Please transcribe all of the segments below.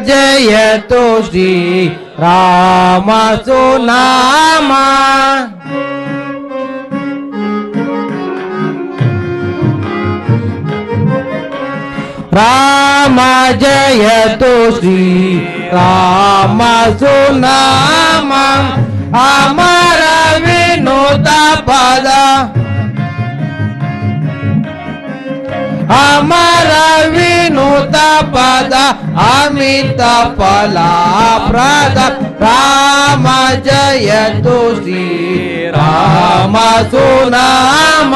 जयतु श्री राम सुनाम राम जयतु श्री राम सुनाम अमर विनुत पद अमर विनुत पद अमित फला प्रद राम जयतु श्री राम सुनाम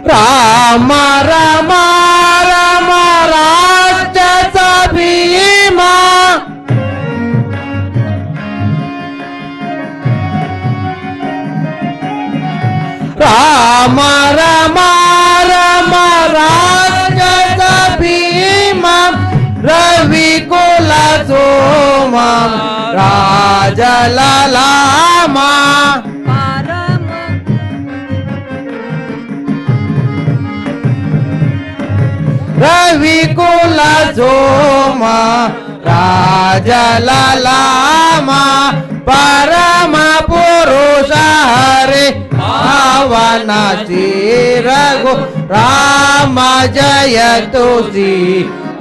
राम राम राम राक्षस भीमा राम राम राम राक्षस भीमा रविकुल सोमा राजललामा रविकुल सोमा राजललामा परम पुरुष हरे पावन श्री रघु राम जयतु श्री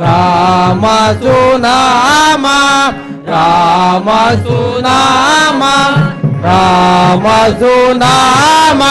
राम सुनाम राम सुनाम राम सुनाम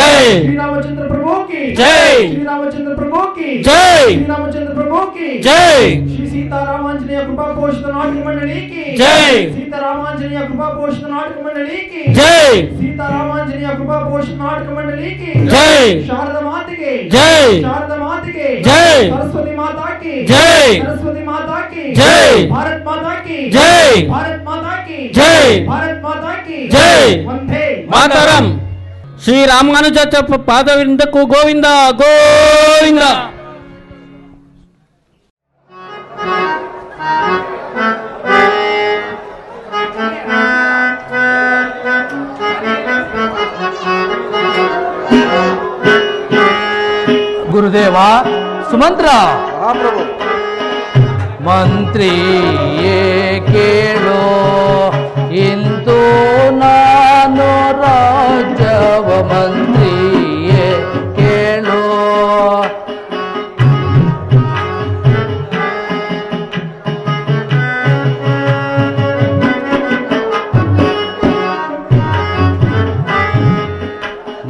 श्री रामचंद्र प्रभु की जय, श्री रामचंद्र प्रभु की जय, श्री रामचंद्र प्रभु की जय, श्री सीतारामांजनेय कृपा पोषित नाटक मंडली की जय, सीतारामांजनेय कृपा पोषित नाटक मंडली की जय, सीतारामांजनेय कृपा पोषित नाटक मंडली की जय, शारदा माता की जय, शारदा माता की जय, सरस्वती माता की जय, सरस्वती माता की जय, भारत माता की जय, भारत माता की जय, भारत माता की जय, वंदे मातरम। ಶ್ರೀ ರಾಮಾನುಜಾಚಾರ್ಯ ಪಾದವಿಂದಕ್ಕೂ ಗೋವಿಂದ ಗೋವಿಂದ. ಗುರುದೇವ ಸುಮಂತ್ರ ಮಂತ್ರಿಯೇ ಕೇಳೋ ಇಂದು ನಾನು ರಾಜವ ಮಂತ್ರಿಯೇ ಕೇಳೋ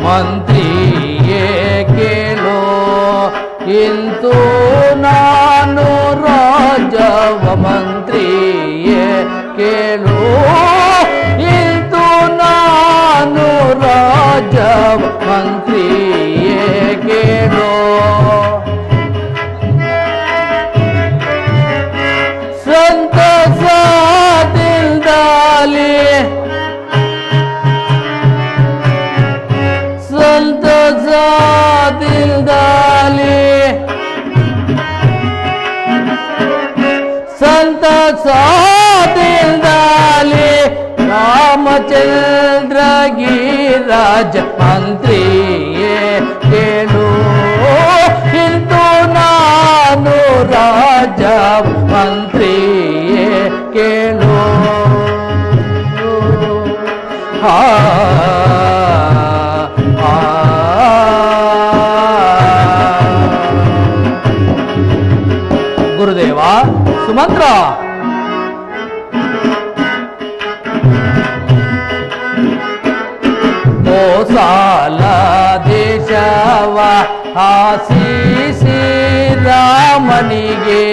ಮಂತ್ರಿಯೇ ಕೇಳೋ ಇಂದು ನಾನು ರಾಜವ ಮಂತ್ರಿಯೇ ಕೇಳೋ ಇಂದು ನಾನು ರಾಜವ ಮಂತ್ರಿಯೇ ಕೇಳೋ ಸಂತಸದಿಂದಲೇ ಸಂತಸದಿಂದಲೇ ಸಾದಿಂದಾಲಿ ರಾಮಚಂದ್ರ ಗಿರಿರಾಜ ಮಂತ್ರಿಯೇ ಕೇಳು ಇಂದು ನಾನು ರಾಜ ಮಂತ್ರಿಯೇ ಕೇಳು ಆ ಗುರುದೇವ ಸುಮಂತ್ರ ಕೋಸಾಲ ದೇಶವ ಆಶೀಸಿ ರಾಮನಿಗೆ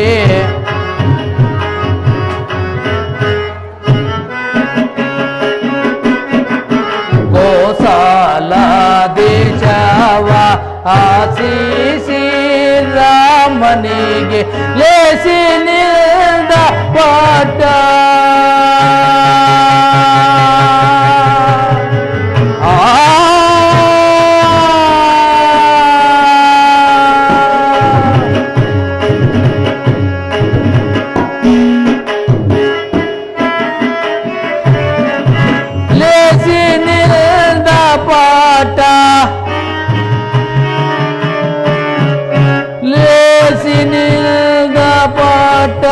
ಕೋಸಾಲ ದೇಶವ ಆಶೀಸಿ ರಾಮನಿಗೆ ಲೇಸಿನಿಂದ ಪಾಠ ಲೇಸಿನಿಂದ ಪಾಠ ಲೇಸಿನಿಂದ ಪಾಠ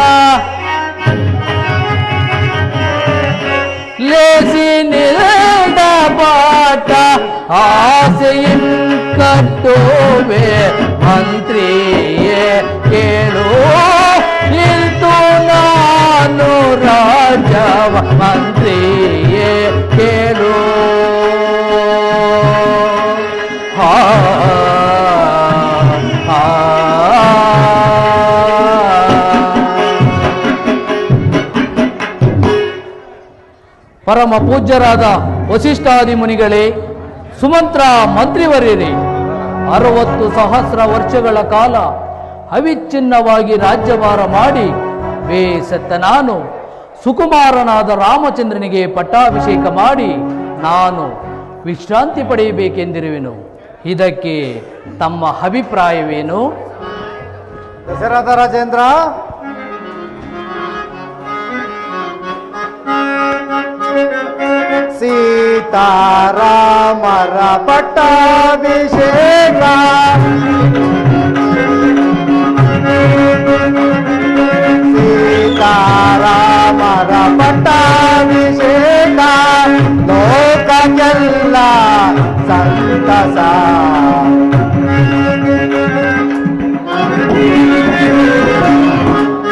ಲೇಸಿನಿಂದ ಪಾಠ ಆಸೆಯಿನ್ ಕಟ್ಟುವೆ ಮಂತ್ರಿಯೇ ಕೇಳು ಇಂದು ನಾನು ರಾಜವ ಮಂತ್ರಿಯೇ ಕೇಳು ಹಾ ಪರಮ ಪೂಜ್ಯರಾದ ವಸಿಷ್ಠಾದಿ ಮುನಿಗಳೇ, ಸುಮಂತ್ರ ಮಂತ್ರಿವರ್ಯರೇ, 60 ಸಹಸ್ರ ವರ್ಷಗಳ ಕಾಲ ಅವಿಚ್ಛಿನ್ನವಾಗಿ ರಾಜ್ಯಭಾರ ಮಾಡಿ ಬೇಸತ್ತ ನಾನು ಸುಕುಮಾರನಾದ ರಾಮಚಂದ್ರನಿಗೆ ಪಟ್ಟಾಭಿಷೇಕ ಮಾಡಿ ನಾನು ವಿಶ್ರಾಂತಿ ಪಡೆಯಬೇಕೆಂದಿರುವೆನು. ಇದಕ್ಕೆ ತಮ್ಮ ಅಭಿಪ್ರಾಯವೇನು? ದಶರಥ ರಾಜೇಂದ್ರ, ಸೀತಾರಾಮರ ಪಟ್ಟಾಭಿಷೇಕ ಸೀತಾರಾಮರ ಪಟ್ಟಾಭಿಷೇಕ ಲೋಕಕ್ಕೆಲ್ಲ ಸಂತಸ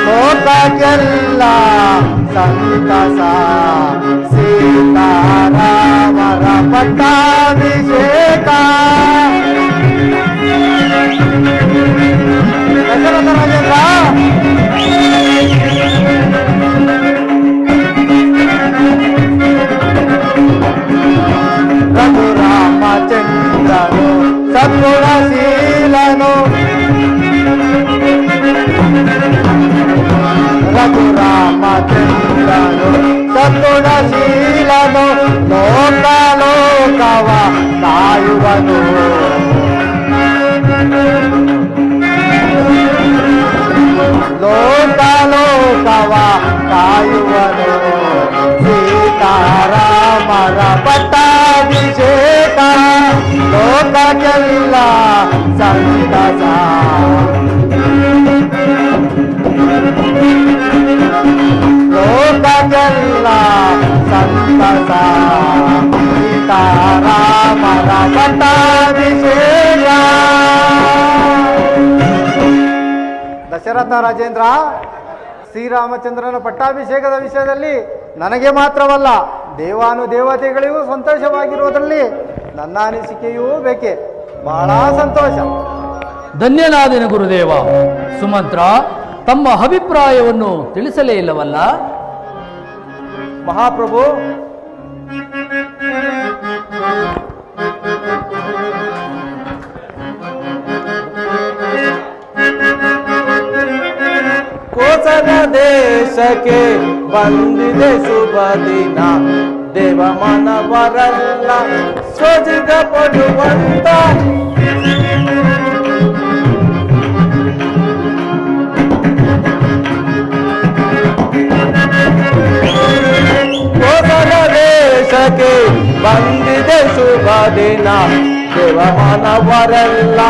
ಲೋಕಕ್ಕೆಲ್ಲ ಸಂತಸ ಸೀತಾರಾಮರ ಪಟ್ಟಾಭಿಷೇಕ. ದಶರಥ ರಾಜೇಂದ್ರ, ರಘುರಾಮಚಂದ್ರನು ಸದ್ಗುಣಶೀಲನು ರಘುರಾಮಚಂದ್ರನು ಸದ್ಗುಣಶೀಲನು ಲೋಕಲೋಕವ ಕಾಯುವನು ಲೋಕಲೋಕವ ಕಾಯುವನು ಸೀತಾರಾಮರ ಪಟ್ಟಾಭಿಷೇಕ ಲೋಕಕ್ಕೆಲ್ಲ ಸಂತಸ ಲೋಕಕ್ಕೆಲ್ಲ ಸಂತಸ ಸೀತಾರಾಮರ ಪಟ್ಟಾಭಿಷೇಕ. ದಶರಥ ರಾಜೇಂದ್ರ, ಶ್ರೀರಾಮಚಂದ್ರನ ಪಟ್ಟಾಭಿಷೇಕದ ವಿಷಯದಲ್ಲಿ ನನಗೆ ಮಾತ್ರವಲ್ಲ ದೇವಾನುದೇವತೆಗಳಿಗೂ ಸಂತೋಷವಾಗಿರುವುದರಲ್ಲಿ ನನ್ನ ಅನಿಸಿಕೆಯೂ ಬೇಕೆ. ಬಹಳ ಸಂತೋಷ. ಧನ್ಯನಾದಿನ ಗುರುದೇವ. ಸುಮಂತ್ರ ತಮ್ಮ ಅಭಿಪ್ರಾಯವನ್ನು ತಿಳಿಸಲೇ ಇಲ್ಲವಲ್ಲ? ಮಹಾಪ್ರಭು, ಕೋಸಲ ದೇಶಕ್ಕೆ ಬಂದಿದೆ ಶುಭ ದಿನ, ದೇವ ಮನವರಲ್ಲ ಸೋಜಿಗ ಪಡುವಂತ ದಿನ ದೇವಮಾನವರೆಲ್ಲ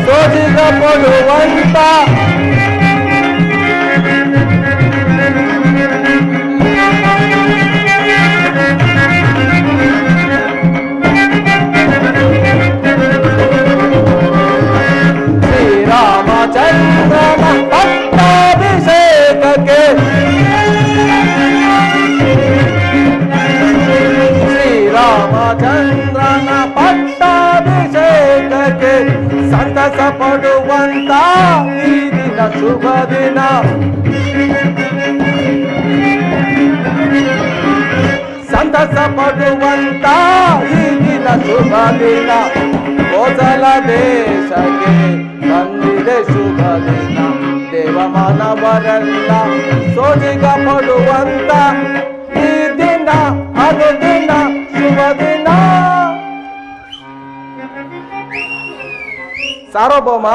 ಸೋಜಿಗ ಪಡುವಂತ ಶ್ರೀರಾಮಚಂದ್ರನ ಪಟ್ಟಾಭಿಷೇಕಕ್ಕೆ ಶ್ರೀರಾಮಚಂದ್ರನ ಪಟ್ಟಾಭಿಷೇಕಕ್ಕೆ ಸಂತಸ ಪಡುವಂತ ಈ ದಿನ ಶುಭ ದಿನ ಸಂತಸ ಪಡುವಂತ ಈ ದಿನ ಶುಭ ದಿನ ಕೋಸಲ ದೇಶಕ್ಕೆ ಬಂದಿದೆ ಶುಭ ದಿನ ದೇವಮಾನವರೆಲ್ಲ ಸೋಜಿಗ ಪಡುವಂತ ಈ ದಿನ ಅನುದಿನ ಶುಭ ದಿನ. ಸಾರ್ವಭೌಮ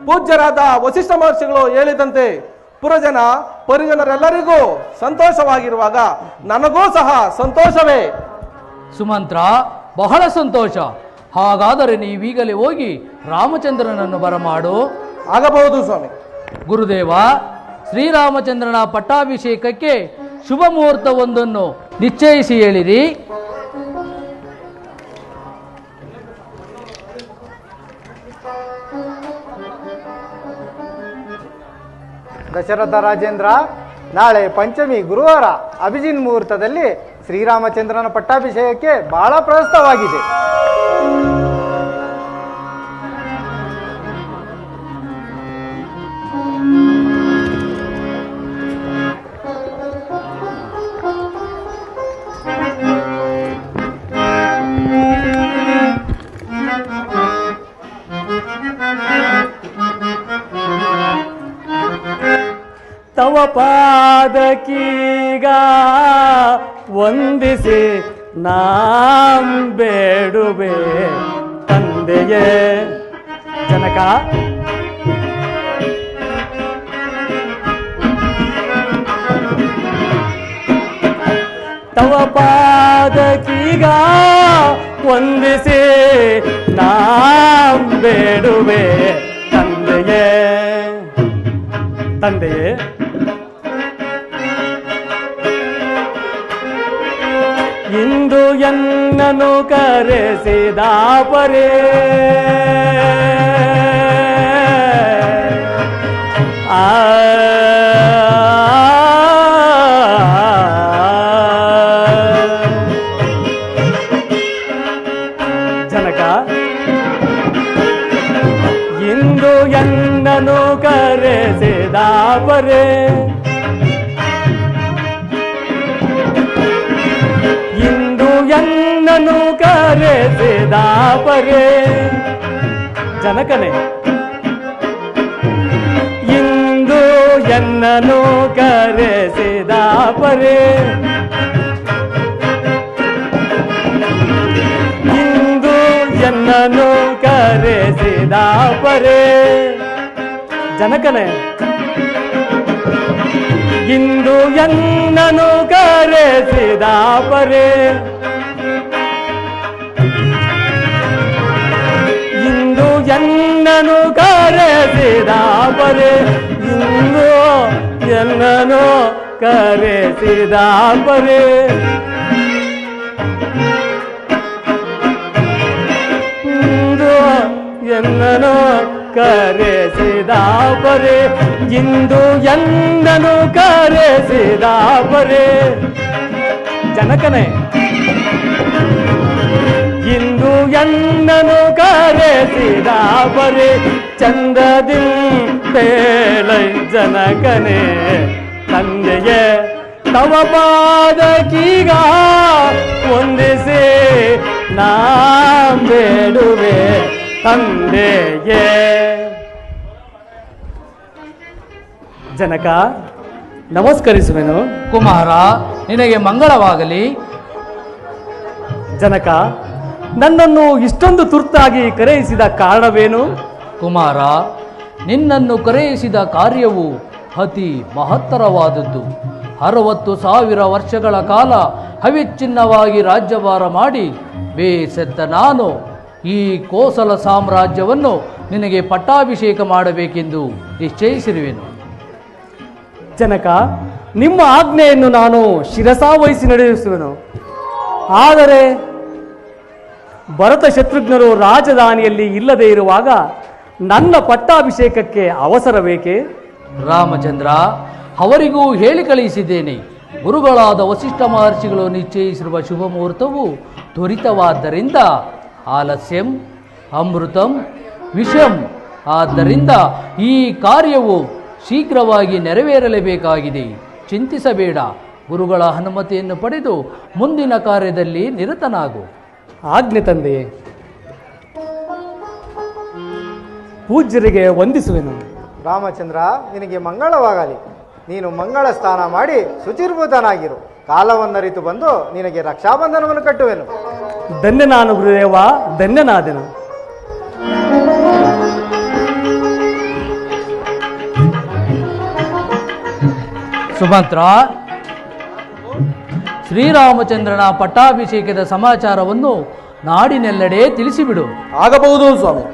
ಪೂಜ್ಯರಾದ ವಸಿಷ್ಠ ಮಹರ್ಷಿಗಳು ಹೇಳಿದಂತೆ ಪುರಜನ ಪರಿಜನರೆಲ್ಲರಿಗೂ ಸಂತೋಷವಾಗಿರುವಾಗ ನನಗೂ ಸಹ ಸಂತೋಷವೇ. ಸುಮಂತ್ರ, ಬಹಳ ಸಂತೋಷ. ಹಾಗಾದರೆ ನೀವೀಗಲೇ ಹೋಗಿ ರಾಮಚಂದ್ರನನ್ನು ಬರಮಾಡು. ಆಗಬಹುದು ಸ್ವಾಮಿ. ಗುರುದೇವ, ಶ್ರೀರಾಮಚಂದ್ರನ ಪಟ್ಟಾಭಿಷೇಕಕ್ಕೆ ಶುಭ ಮುಹೂರ್ತವೊಂದನ್ನು ನಿಶ್ಚಯಿಸಿ ಹೇಳಿರಿ. ದಶರಥ ರಾಜೇಂದ್ರ, ನಾಳೆ ಪಂಚಮಿ ಗುರುವಾರ ಅಭಿಜಿನ್ ಮುಹೂರ್ತದಲ್ಲಿ ಶ್ರೀರಾಮಚಂದ್ರನ ಪಟ್ಟಾಭಿಷೇಕಕ್ಕೆ ಬಹಳ ಪ್ರಸ್ತುತವಾಗಿದೆ. ತವ ಪಾದಕೀಗ ವಂದಿಸಿ ನಾಂ ಬೇಡುವೆ ತಂದೆಯೇ. ಜನಕ, ತವ ಪಾದಕೀಗ ವಂದಿಸಿ ನಾಂ ಬೇಡುವೆ ತಂದೆಯೇ. ತಂದೆಯೇ, ಇಂದು ಎನ್ನನು ಕರೆಸಿದ ಪರೇ ಜನಕ, ಇಂದು ಎನ್ನನು ಕರೆಸಿದ ಪರೇ ಎನ್ನನು ಕರೆಸಿದ ಪರೇ. ಜನಕನೇ, ಇಂದು ಎನ್ನನು ಕರೆಸಿದ ಪರೇ. ಇಂದು ಎನ್ನನು ಕರೆಸಿದ ಪರೇ. ಜನಕನೇ, ಇಂದು ಎನ್ನನು ಕರೆಸಿದ ಪರೇ. ಇಂದು ಎನ್ನನು ಕರೆಸಿದ ಪರೇ. ಇಂದು ಎನ್ನನು ಕರೆಸಿದ ಪರೇ. ಇಂದು ಎನ್ನನು ಕರೆಸಿದ ಪರೇ. ಇಂದು ಎನ್ನನು ಕರೆಸಿದ ಪರೇ. ಜನಕನೇ, ಇಂದು ಎನ್ನನು ಕರೆಸಿದ ಪರೇ. ಚಂದದಿಂತೇಳೈ ಜನಕನೇ. ತಂದೆಯೇ, ತವ ಪಾದಕೀಗ ವಂದಿಸಿ ನಾ ಬೇಡುವೆ ತಂದೆಯೇ. ಜನಕ, ನಮಸ್ಕರಿಸುವೆನು. ಕುಮಾರ, ನಿನಗೆ ಮಂಗಳವಾಗಲಿ. ಜನಕ, ನನ್ನನ್ನು ಇಷ್ಟೊಂದು ತುರ್ತಾಗಿ ಕರೆಯಿಸಿದ ಕಾರಣವೇನು? ಕುಮಾರ, ನಿನ್ನನ್ನು ಕರೆಯಿಸಿದ ಕಾರ್ಯವು ಅತಿ ಮಹತ್ತರವಾದದ್ದು. 60,000 ವರ್ಷಗಳ ಕಾಲ ಅವಿಚ್ಛಿನ್ನವಾಗಿ ರಾಜ್ಯಭಾರ ಮಾಡಿ ಬೇಸೆತ್ತ ನಾನು ಈ ಕೋಸಲ ಸಾಮ್ರಾಜ್ಯವನ್ನು ನಿನಗೆ ಪಟ್ಟಾಭಿಷೇಕ ಮಾಡಬೇಕೆಂದು ನಿಶ್ಚಯಿಸಿರುವೆನು. ಜನಕ, ನಿಮ್ಮ ಆಜ್ಞೆಯನ್ನು ನಾನು ಶಿರಸಾವಹಿಸಿ ನಡೆಸುವೆನು. ಆದರೆ ಭರತ ಶತ್ರುಘ್ನರು ರಾಜಧಾನಿಯಲ್ಲಿ ಇಲ್ಲದೆ ಇರುವಾಗ ನನ್ನ ಪಟ್ಟಾಭಿಷೇಕಕ್ಕೆ ಅವಸರ ಬೇಕೆ? ರಾಮಚಂದ್ರ, ಅವರಿಗೂ ಹೇಳಿ ಕಳುಹಿಸಿದ್ದೇನೆ. ಗುರುಗಳಾದ ವಸಿಷ್ಠ ಮಹರ್ಷಿಗಳು ನಿಶ್ಚಯಿಸಿರುವ ಶುಭ ಮುಹೂರ್ತವು ತ್ವರಿತವಾದ್ದರಿಂದ ಆಲಸ್ಯಂ ಅಮೃತಂ ವಿಷಂ. ಆದ್ದರಿಂದ ಈ ಕಾರ್ಯವು ಶೀಘ್ರವಾಗಿ ನೆರವೇರಲೇಬೇಕಾಗಿದೆ. ಚಿಂತಿಸಬೇಡ. ಗುರುಗಳ ಅನುಮತಿಯನ್ನು ಪಡೆದು ಮುಂದಿನ ಕಾರ್ಯದಲ್ಲಿ ನಿರತನಾಗು. ಆಜ್ಞೆ ತಂದೆಯೇ. ಪೂಜ್ಯರಿಗೆ ವಂದಿಸುವೆನು. ರಾಮಚಂದ್ರ, ನಿನಗೆ ಮಂಗಳವಾಗಲಿ. ನೀನು ಮಂಗಳ ಸ್ನಾನ ಮಾಡಿ ಶುಚಿರ್ಭೂತನಾಗಿರು. ಕಾಲವನ್ನರಿತು ಬಂದು ನಿನಗೆ ರಕ್ಷಾಬಂಧನವನ್ನು ಕಟ್ಟುವೆನು. ಧನ್ಯನಾನು ಗುರುದೇವ, ಧನ್ಯನಾದೆನು. ಸುಮಂತ್ರ, ಶ್ರೀರಾಮಚಂದ್ರನ ಪಟ್ಟಾಭಿಷೇಕದ ಸಮಾಚಾರವನ್ನು ನಾಡಿನೆಲ್ಲೆಡೆ ತಿಳಿಸಿಬಿಡು. ಆಗಬಹುದು ಸ್ವಾಮಿ.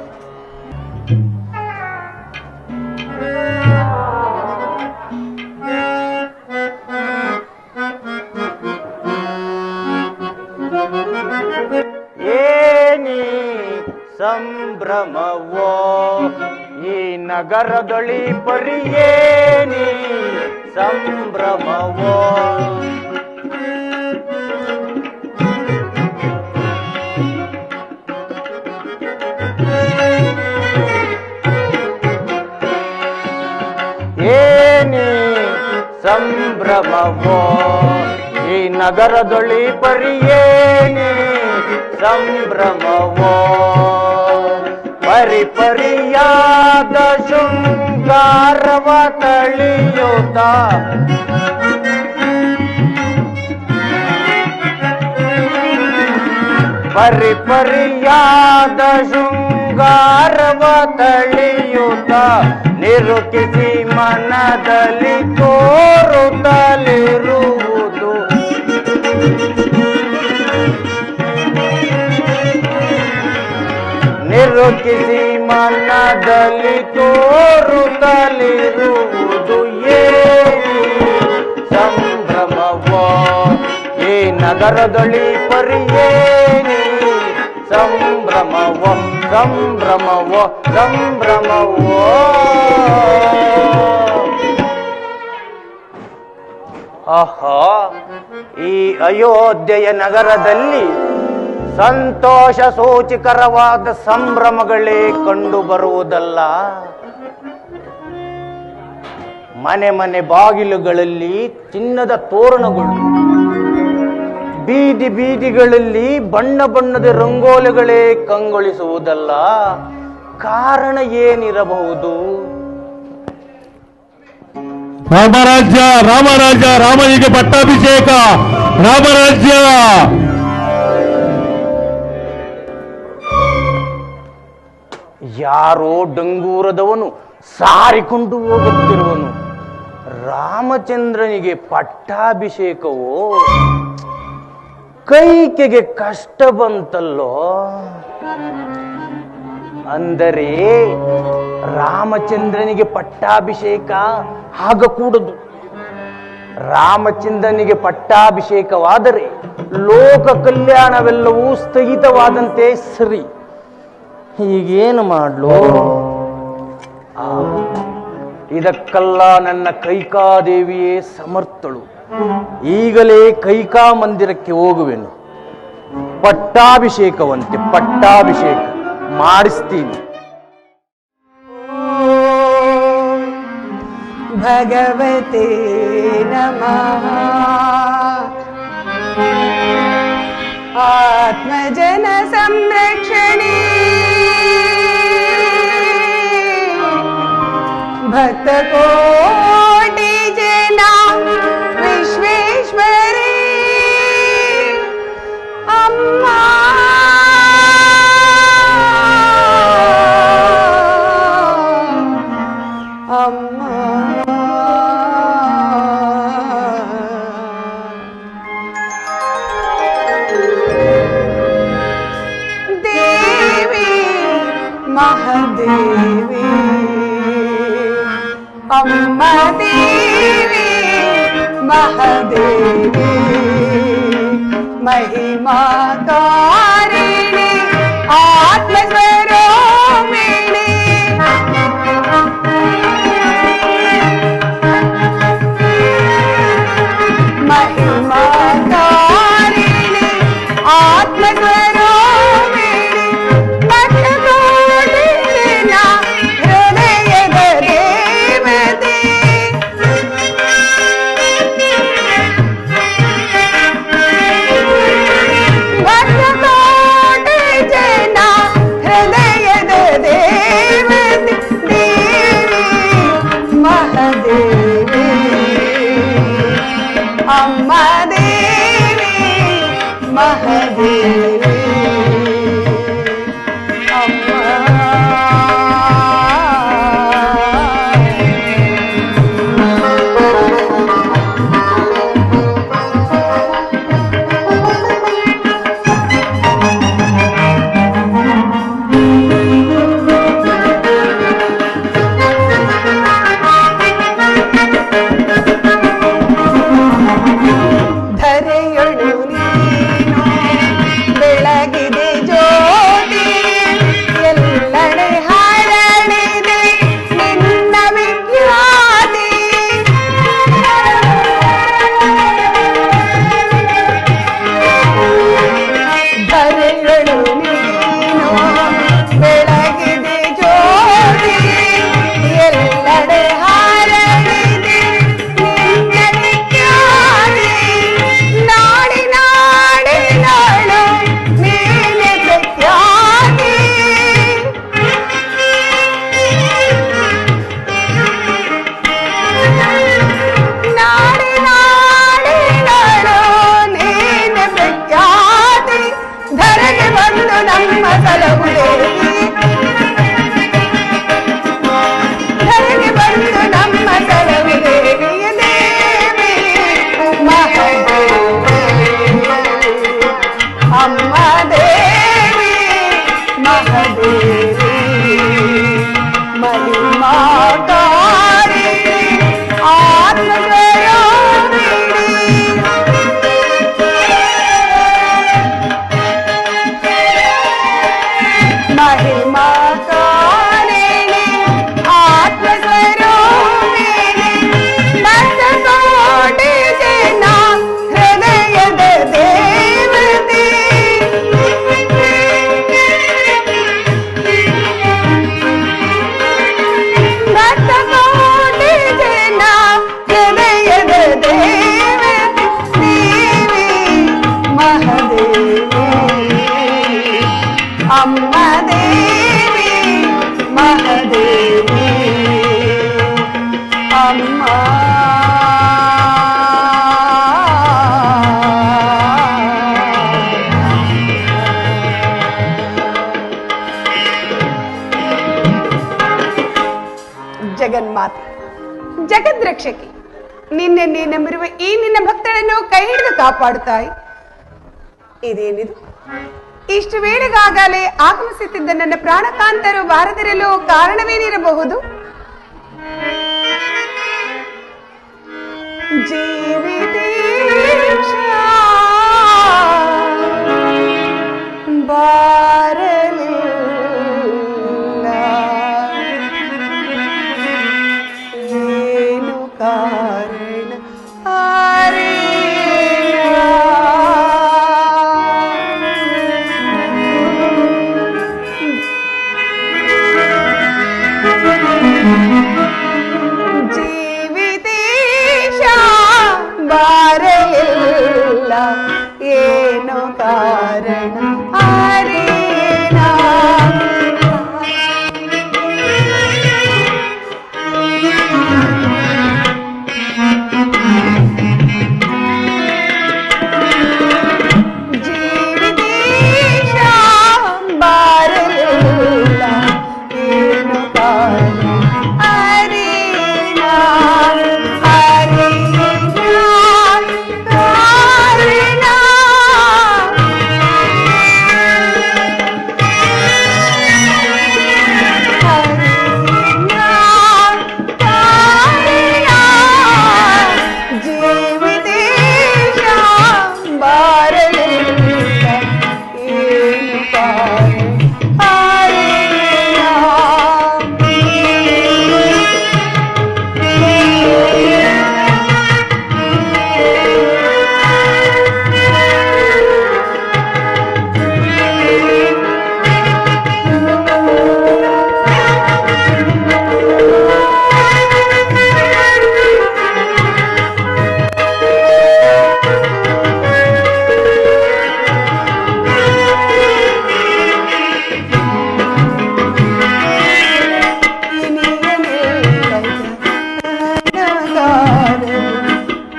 ಏನಿ ಸಂಭ್ರಮವೋ ಈ ನಗರದೊಳಿ ಪರಿಯೇನಿ ಸಂಭ್ರಮವೋ. ಏನಿ ಸಂಭ್ರಮವೋ ಈ ನಗರದೊಳಿ ಪರಿಯೇನಿ ಸಂಭ್ರಮವೋ. ಪರಿಪರಿಯಾದ ಶೃಂಗಾರವ ತಳಿಯುತ್ತ ಪರಿಪರಿಯಾದ ಶೃಂಗಾರವ ತಳಿಯುತ್ತ ನಿರುಕಿಸಿ ಮನದಲ್ಲಿ ತೋರುತ್ತಲಿರುವುದು. ನಿರುಕಿಸಿ ಮನದಲ್ಲಿ ತೋರುತ್ತಲಿರುವುದು ಏನಿ ಸಂಭ್ರಮವೋ ಈ ನಗರದೊಳಿ ಪರಿಯೇನಿ ಸಂಭ್ರಮವೋ ಸಂಭ್ರಮವೋ ಸಂಭ್ರಮವೋ. ಆಹಾ, ಈ ಅಯೋಧ್ಯೆಯ ನಗರದಲ್ಲಿ ಸಂತೋಷ ಸೂಚಕರವಾದ ಸಂಭ್ರಮಗಳೇ ಕಂಡು ಬರುವುದಲ್ಲ. ಮನೆ ಮನೆ ಬಾಗಿಲುಗಳಲ್ಲಿ ಚಿನ್ನದ ತೋರಣಗಳು, ಬೀದಿ ಬೀದಿಗಳಲ್ಲಿ ಬಣ್ಣ ಬಣ್ಣದ ರಂಗೋಲಿಗಳೇ ಕಂಗೊಳಿಸುವುದಲ್ಲ. ಕಾರಣ ಏನಿರಬಹುದು? ರಾಮರಾಜ್ಯ ರಾಮರಾಜ್ಯ, ರಾಮನಿಗೆ ಪಟ್ಟಾಭಿಷೇಕ, ರಾಮರಾಜ್ಯ. ಯಾರೋ ಡಂಗೂರದವನು ಸಾರಿಕೊಂಡು ಹೋಗುತ್ತಿರುವನು. ರಾಮಚಂದ್ರನಿಗೆ ಪಟ್ಟಾಭಿಷೇಕವೋ? ಕೈಕೆಗೆ ಕಷ್ಟ ಬಂತಲ್ಲೋ. ಅಂದರೆ ರಾಮಚಂದ್ರನಿಗೆ ಪಟ್ಟಾಭಿಷೇಕ ಆಗಕೂಡದು. ರಾಮಚಂದ್ರನಿಗೆ ಪಟ್ಟಾಭಿಷೇಕವಾದರೆ ಲೋಕ ಕಲ್ಯಾಣವೆಲ್ಲವೂ ಸ್ಥಗಿತವಾದಂತೆ ಸರಿ. ಹೀಗೇನು ಮಾಡ್ಲು? ಇದಕ್ಕೆಲ್ಲ ನನ್ನ ಕೈಕಾದೇವಿಯೇ ಸಮರ್ಥಳು. ಈಗಲೇ ಕೈಕಾ ಮಂದಿರಕ್ಕೆ ಹೋಗುವೆನು. ಪಟ್ಟಾಭಿಷೇಕವಂತೆ ಪಟ್ಟಾಭಿಷೇಕ ಮಾಡಿಸ್ತೀನಿ. ಭಗವತೆ ನಮಃ. ಆತ್ಮಜನ ಸಂರಕ್ಷಣೆ ಭಕ್ತ ಕೋಟಿ ಜನ ವಿಶ್ವೇಶ್ವರಿ ಅಮ್ಮ. ಅಮ್ಮ ಮಹಾದೇವಿ ಅಮ್ಮ ದೇವಿ ಮಹಾದೇವಿ ಮಹಿಮಾ ಕಾರಿಣಿ ಆತ್ಮಸ್ವರೂಪಿಣಿ ಮಹಿಮಾ ಕಾರಿಣಿ ಆತ್ಮಸ್ವರೂಪಿಣಿ ಭಕ್ತಕೋಟಿನ ಹೃದಯದ ದೇವತೆ ಭಕ್ತಕೋಟಿ ಜನ ಹೃದಯದ ದೇವತೆ ದೇವಿ ಮಹಾದೇವಿ ಅಮ್ಮ ದೇವಿ ಮಹಾದೇವಿ ಧರೆಯೊಳು ನೀನು ಬೆಳಗಿದೆ ಜ್ಯೋತಿ ಎಲ್ಲೆಡೆ ಹರಡಿದೆ ನಿನ್ನ ವಿಖ್ಯಾತಿ ಧರೆಯೊಳು ನೀನು ಬೆಳಗಿದೆ ಜ್ಯೋತಿ ಎಲ್ಲೆಡೆ ಹರಡಿದೆ ನಿನ್ನ ವಿಖ್ಯಾತಿ ನಾಡಿ ನಾಡಿ ನಾಡು ನೀನೆ ಪ್ರಖ್ಯಾತಿ ನಾಡಿ ನಾಡಿ ನಾಡು ನೀನೆ ಪ್ರಖ್ಯಾತಿ ಧರೆಗೆ ಬಂದು ನಮ್ಮ ಸಲಹು ದೇವಿ ಧರೆಗೆ ಬಂದು ನಮ್ಮ ಸಲಹು ದೇವಿಯ ದೇವಿ ಮಹಾದೇವಿ ಅಮ್ಮ ದೇವಿ ಮಹಾದೇವಿ ಮಹಿಮಾ ಕಾರಿಣಿ ಆತ್ಮಸ್ವರೂಪಿಣಿ ಮಹಿಮಾ ಕಾರಿಣಿ ಆತ್ಮಸ್ವರೂಪಿಣಿ ಭಕ್ತಕೋಟಿ ಜನ ಹೃದಯದ ದೇವತೆ ಭಕ್ತಕೋಟಿ ಜನ ಹೃದಯದ ದೇವತೆ ದೇವಿ ಮಹಾದೇವಿ ಅಮ್ಮ ದೇವಿ ಮಹಾದೇವಿ ಅಮ್ಮ ಜಗನ್ಮಾತೆ ಜಗದ್ರಕ್ಷಕಿ ನಿನ್ನೆ ನಂಬಿರುವ ಈ ನಿನ್ನ ಭಕ್ತರನ್ನು ಕೈ ಹಿಡಿದು ಕಾಪಾಡುತ್ತಾಯಿ ಇದೇನಿದು ಇಷ್ಟು ವೇಳೆಗಾಗಲೇ ಆಗಮಿಸುತ್ತಿದ್ದ ನನ್ನ ಪ್ರಾಣಕಾಂತರು ಬಾರದಿರಲು ಕಾರಣವೇನಿರಬಹುದು ಜೀವಿತೇಶ ಬಾರಲಿಲ್ಲ ಏನು ಕಾರಣ ಜೀವಿತೇಶ ಬಾರಲಿಲ್ಲ ಏನು ಕಾರಣ ಹರೇನ ಜೀವಿತೇಶ ಬಾರಲಿಲ್ಲ ಏನು ಕಾರಣ ಹರೇನ ಹರೇನ ಕಾರಣ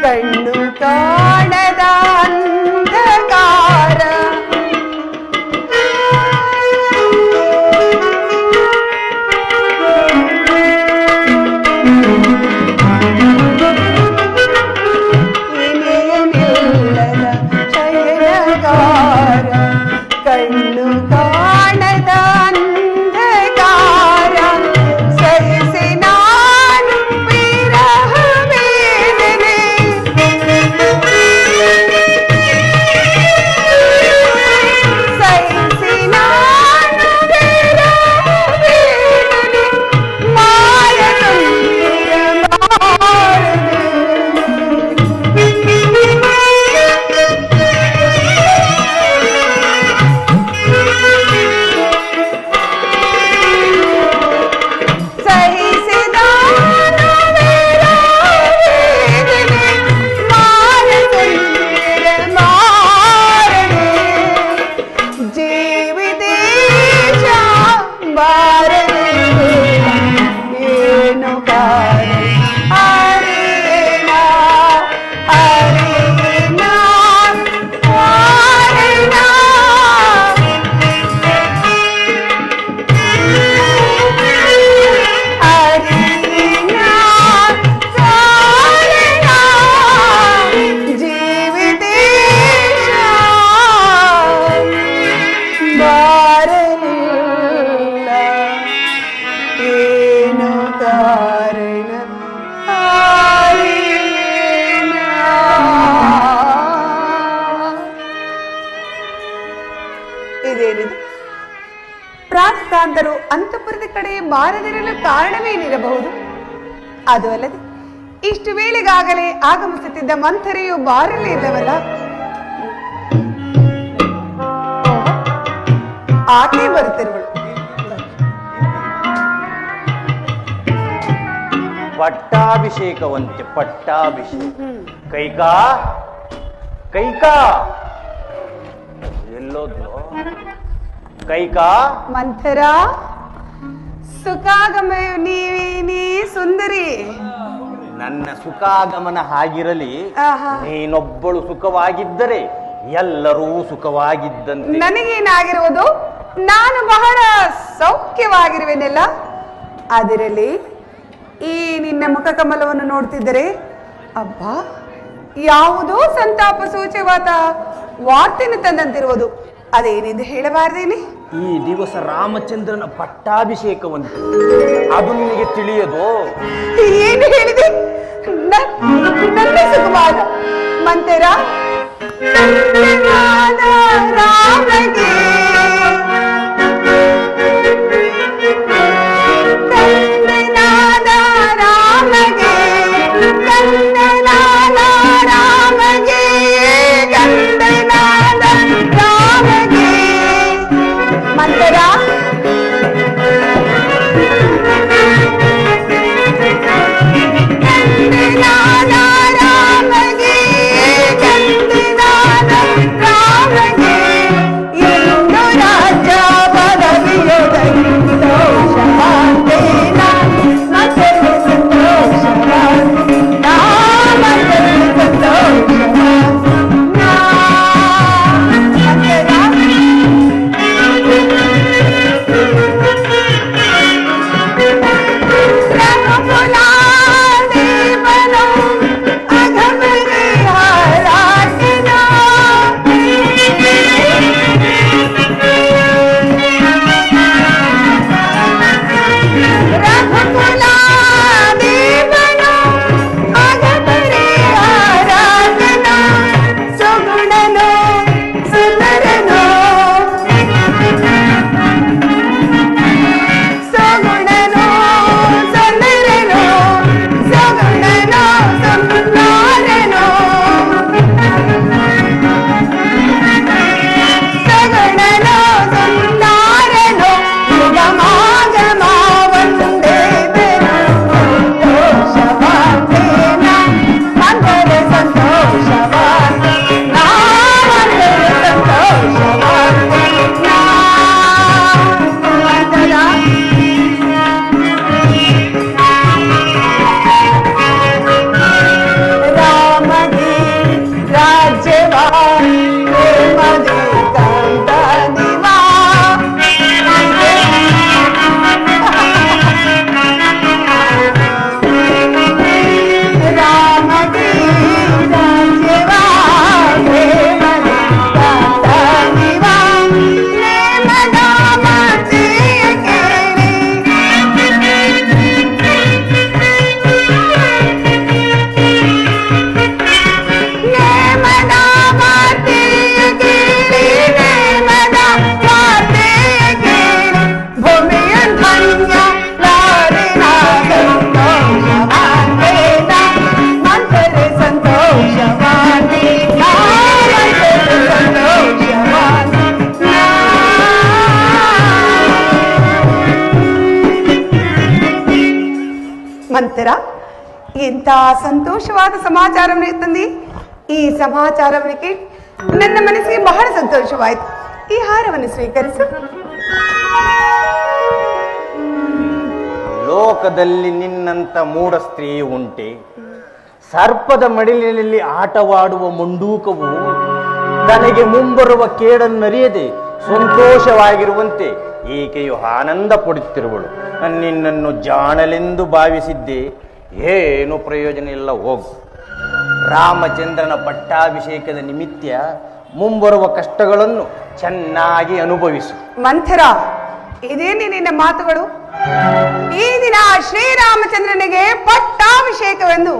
ಕಣ್ಣು ಕಾಣದ ಅಂಧಕಾರ ಇನಿಯನಿಲ್ಲದ ಶಯನಗಾರ ಕಣ್ಣು ಕಾಣದ ಅಂಧಕಾರ ಸಹಿಸಿ ನಾನು ವಿರಹ ವೇದನೆ ಸಹಿಸಿ ನಾನು ವಿರಹ ವೇದನೆ ಮಾರತೊಂದಿರ ಸಹಿಸಿದ ಜೀವಿತೇಶ ಬಾರದೆ ಏನು ಕಾರಣ ಅರೇನ ಅರೇನ ಕಾರಣ ಅರೇನ ಕಾರಣ ಜೀವಿತೇಶ ಬಾರಲಿಲ್ಲ ಏನು ಕಾರಣ ಇದೇನಿದು ಪ್ರಾಣಕಾಂತರು ಅಂತಃಪುರದ ಕಡೆ ಬಾರದಿರಲು ಕಾರಣವೇನಿರಬಹುದು? ಅದು ಅಲ್ಲದೆ ಇಷ್ಟು ವೇಳೆಗಾಗಲೇ ಆಗಮಿಸುತ್ತಿದ್ದ ಮಂಥರೆಯು ಬಾರಲೇ ಇಲ್ಲವಲ್ಲ? ಆಕೆ ಬರುತ್ತಿರುವಳು. ಪಟ್ಟಾಭಿಷೇಕವಂತೆ ಪಟ್ಟಾಭಿಷೇಕ. ಕೈಕಾ ಕೈಕಾ ಎಲ್ಲೋದ್ಲು? ಕೈಕಾ ಮಂಥರ ಸುಖಾಗಮಯ ನೀ ಸುಂದರಿ. ನನ್ನ ಸುಖಾಗಮನ ಹಾಗಿರಲಿ, ಆಹಾ. ನೀನೊಬ್ಬಳು ಸುಖವಾಗಿದ್ದರೆ ಎಲ್ಲರೂ ಸುಖವಾಗಿದ್ದಂತೆ. ನನಗೇನಾಗಿರುವುದು? ನಾನು ಬಹಳ ಸೌಖ್ಯವಾಗಿರುವೆನೆಲ್ಲ. ಅದರಲ್ಲಿ ಈ ನಿನ್ನ ಮುಖ ಕಮಲವನ್ನು ನೋಡ್ತಿದ್ದರೆ ಅಬ್ಬಾ, ಯಾವುದೋ ಸಂತಾಪ ಸೂಚಕವಾದ ವಾರ್ತೆಯನ್ನು ತಂದಂತಿರುವುದು. ಅದೇನಿದೆ ಹೇಳಬಾರ್ದೇನೆ? ಈ ದಿವಸ ರಾಮಚಂದ್ರನ ಪಟ್ಟಾಭಿಷೇಕವಂತೆ. ಅದು ನಿನಗೆ ತಿಳಿಯದು? ಏನು ಹೇಳಿದೆ? ನನ್ನ ಸುಕುಮಾರ ಮಂತೆರ ನಂದನಾದ ರಾಮಗೆ ಕಂದನಾದ ರಾಮಗೆ ಕಂದನಾದ ರಾಮಗೆ ಕಂದನಾದ ರಾಮಗೆ ಮಂತೆರ ಕಂದನಾದ ರಾಮಗೆ ಕಂದನಾದ ರಾಮಗೆ ಎಂತ ಸಂತೋಷವಾದ ಸಮಾಚಾರವನ್ನು ತಂದಿ. ಈ ಸಮಾಚಾರವನ್ನು ಕೇಳಿ ನನ್ನ ಮನಸ್ಸಿಗೆ ಬಹಳ ಸಂತೋಷವಾಯಿತು. ಈ ಹಾರವನ್ನು ಸ್ವೀಕರಿಸು. ಲೋಕದಲ್ಲಿ ನಿನ್ನಂತ ಮೂಢ ಸ್ತ್ರೀ ಉಂಟೆ? ಸರ್ಪದ ಮಡಿಲಿನಲ್ಲಿ ಆಟವಾಡುವ ಮುಂಡೂಕವು ತನಗೆ ಮುಂಬರುವ ಕೇಡನ್ನರಿಯದೆ ಸಂತೋಷವಾಗಿರುವಂತೆ ಈಕೆಯು ಆನಂದ ಪಡುತ್ತಿರುವಳು. ನಿನ್ನನ್ನು ಜಾಣಲೆಂದು ಭಾವಿಸಿದ್ದೆ, ಏನು ಪ್ರಯೋಜನ ಇಲ್ಲ, ಹೋಗು. ರಾಮಚಂದ್ರನ ಪಟ್ಟಾಭಿಷೇಕದ ನಿಮಿತ್ತ ಮುಂಬರುವ ಕಷ್ಟಗಳನ್ನು ಚೆನ್ನಾಗಿ ಅನುಭವಿಸು. ಮಂಥರ, ಇದೇನೇ ನಿನ್ನ ಮಾತುಗಳು? ಈ ದಿನ ಶ್ರೀರಾಮಚಂದ್ರನಿಗೆ ಪಟ್ಟಾಭಿಷೇಕವೆಂದು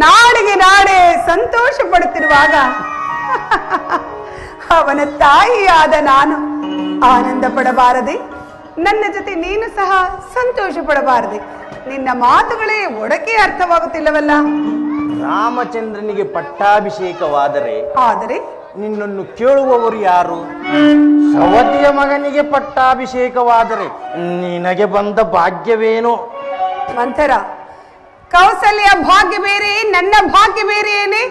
ನಾಡಿಗೆ ನಾಡೆ ಸಂತೋಷ ಪಡುತ್ತಿರುವಾಗ ಅವನ ತಾಯಿಯಾದ ನಾನು ಆನಂದ ಪಡಬಾರದೆ? ನನ್ನ ಜೊತೆ ನೀನು ಸಹ ಸಂತೋಷ ಪಡಬಾರದೆ? ನಿನ್ನ ಮಾತುಗಳೇ ಒಡಕೆ ಅರ್ಥವಾಗುತ್ತಿಲ್ಲವಲ್ಲ. ರಾಮಚಂದ್ರನಿಗೆ ಪಟ್ಟಾಭಿಷೇಕವಾದರೆ ಆದರೆ ನಿನ್ನನ್ನು ಕೇಳುವವರು ಯಾರು? ಸವತಿಯ ಮಗನಿಗೆ ಪಟ್ಟಾಭಿಷೇಕವಾದರೆ ನಿನಗೆ ಬಂದ ಭಾಗ್ಯವೇನೋ? ಮಂಥರ, ಕೌಸಲ್ಯ ಭಾಗ್ಯ ಬೇರೆ, ನನ್ನ ಭಾಗ್ಯ ಬೇರೆಯೇನೆ?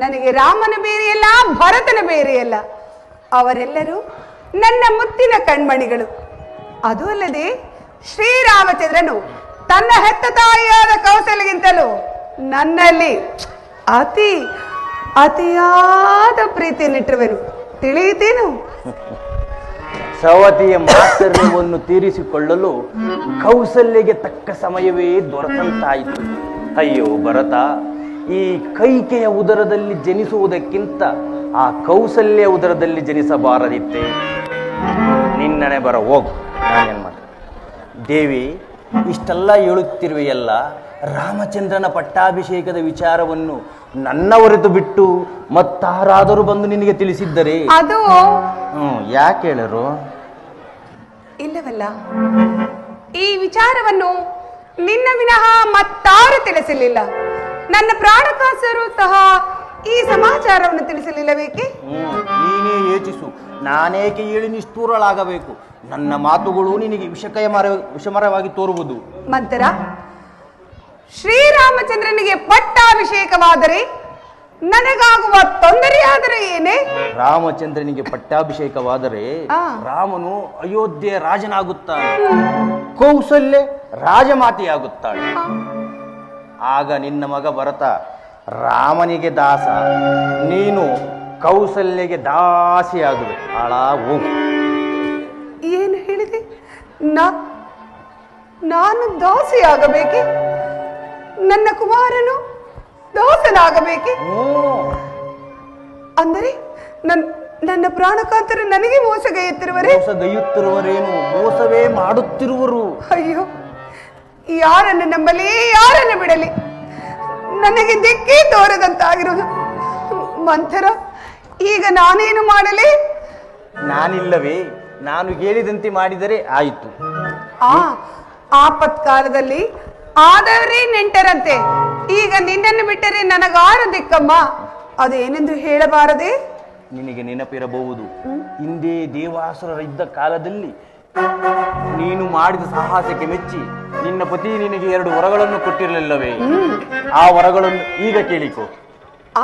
ನನಗೆ ರಾಮನ ಬೇರೆಯಲ್ಲ, ಭರತನ ಬೇರೆಯಲ್ಲ. ಅವರೆಲ್ಲರೂ ನನ್ನ ಮುತ್ತಿನ ಕಣ್ಮಣಿಗಳು. ಅದು ಅಲ್ಲದೆ ಶ್ರೀರಾಮಚಂದ್ರನು ತನ್ನ ಹೆತ್ತ ತಾಯಿಯಾದ ಕೌಸಲ್ಯಗಿಂತಲೂ ನನ್ನಲ್ಲಿ ಅತಿಯಾದ ಪ್ರೀತಿಯನ್ನಿಟ್ಟಿರುವೆನು. ತಿಳಿಯಿತೇನು? ಸವತಿಯ ಮಾತ್ಸರ್ಯವನ್ನು ತೀರಿಸಿಕೊಳ್ಳಲು ಕೌಸಲ್ಯಗೆ ತಕ್ಕ ಸಮಯವೇ ದೊರೆತಂತಾಯಿತು. ಅಯ್ಯೋ ಭರತ, ಈ ಕೈಕೆಯ ಉದರದಲ್ಲಿ ಜನಿಸುವುದಕ್ಕಿಂತ ಆ ಕೌಸಲ್ಯ ಉದರದಲ್ಲಿ ಜನಿಸಬಾರದಿತ್ತೆ. ನಿನ್ನನೆ ಬರ, ಹೋಗು. ನಾನೇನು ಮಾಡ ದೇವಿ, ಇಷ್ಟೆಲ್ಲ ಹೇಳುತ್ತಿರುವೆಯಲ್ಲ, ರಾಮಚಂದ್ರನ ಪಟ್ಟಾಭಿಷೇಕದ ವಿಚಾರವನ್ನು ನನ್ನ ಹೊರತು ಬಿಟ್ಟು ಮತ್ತಾರಾದರೂ ಬಂದು ನಿನಗೆ ತಿಳಿಸಿದ್ದರೆ? ಅದು ಯಾಕೆ ಹೇಳರು? ಇಲ್ಲವಲ್ಲ, ಈ ವಿಚಾರವನ್ನು ನಿನ್ನ ವಿನಃ ಮತ್ತಾರು ತಿಳಿಸಲಿಲ್ಲ. ನನ್ನ ಪ್ರಾಣಕಾಸರು ಸಹ ಈ ಸಮಾಚಾರವನ್ನು ತಿಳಿಸಲಿಲ್ಲಬೇಕೆ? ನೀನೇ ಯೋಚಿಸು. ನಾನೇಕೆ ಹೇಳಿ ನಿಷ್ಠೂರಳಾಗಬೇಕು? ನನ್ನ ಮಾತುಗಳು ನಿನಗೆ ವಿಷಮರವಾಗಿ ತೋರುವುದು. ಮಂತರ, ಶ್ರೀರಾಮಚಂದ್ರನಿಗೆ ಪಟ್ಟಾಭಿಷೇಕವಾದರೆ ನನಗಾಗುವ ತೊಂದರೆಯಾದರೆ ಏನೇ? ರಾಮಚಂದ್ರನಿಗೆ ಪಟ್ಟಾಭಿಷೇಕವಾದರೆ ರಾಮನು ಅಯೋಧ್ಯೆಯ ರಾಜನಾಗುತ್ತಾನೆ, ಕೌಸಲ್ಯ ರಾಜಮಾತೆಯಾಗುತ್ತಾಳೆ. ಆಗ ನಿನ್ನ ಮಗ ಭರತ ರಾಮನಿಗೆ ದಾಸ, ನೀನು ಕೌಸಲ್ಯಗೆ ದಾಸಿಯಾಗುವೆ. ಹಾಳಾಗು. ಏನು ಹೇಳಿದೆ? ನಾನು ದಾಸಿಯಾಗಬೇಕೆ? ನನ್ನ ಕುಮಾರನು ದಾಸನಾಗಬೇಕೆ? ಅಂದರೆ ನನ್ನ ಪ್ರಾಣಕಾಂತರು ನನಗೆ ಮೋಸಗೈಯುತ್ತಿರುವರೇನು? ಮೋಸವೇ ಮಾಡುತ್ತಿರುವರು. ಅಯ್ಯೋ, ಯಾರನ್ನು ನಂಬಲಿ, ಯಾರನ್ನು ಬಿಡಲಿ? ನನಗೆ ದಿಕ್ಕೇ ತೋರದಂತಾಗಿರುವುದು. ಮಂಥರ, ಈಗ ನಾನೇನು ಮಾಡಲಿ? ನಾನಿಲ್ಲವೇ? ನಾನು ಹೇಳಿದಂತೆ ಮಾಡಿದರೆ ಆಯಿತು. ಆಪತ್ಕಾಲದಲ್ಲಿ ಆದವರೇ ನೆಂಟರಂತೆ. ಈಗ ನಿನ್ನನ್ನು ಬಿಟ್ಟರೆ ನನಗಾರು ದಿಕ್ಕಮ್ಮ? ಅದೇನೆಂದು ಹೇಳಬಾರದೆ? ನಿನಗೆ ನೆನಪಿರಬಹುದು, ಹಿಂದೆ ದೇವಾಸುರರಿದ್ದ ಕಾಲದಲ್ಲಿ ನೀನು ಮಾಡಿದ ಸಾಹಸಕ್ಕೆ ಮೆಚ್ಚಿ ನಿನ್ನ ಪತಿ ನಿನಗೆ 2 ವರಗಳನ್ನು ಕೊಟ್ಟಿರಲಿಲ್ಲವೇ? ಆ ವರಗಳನ್ನು ಈಗ ಕೇಳಿಕೊ.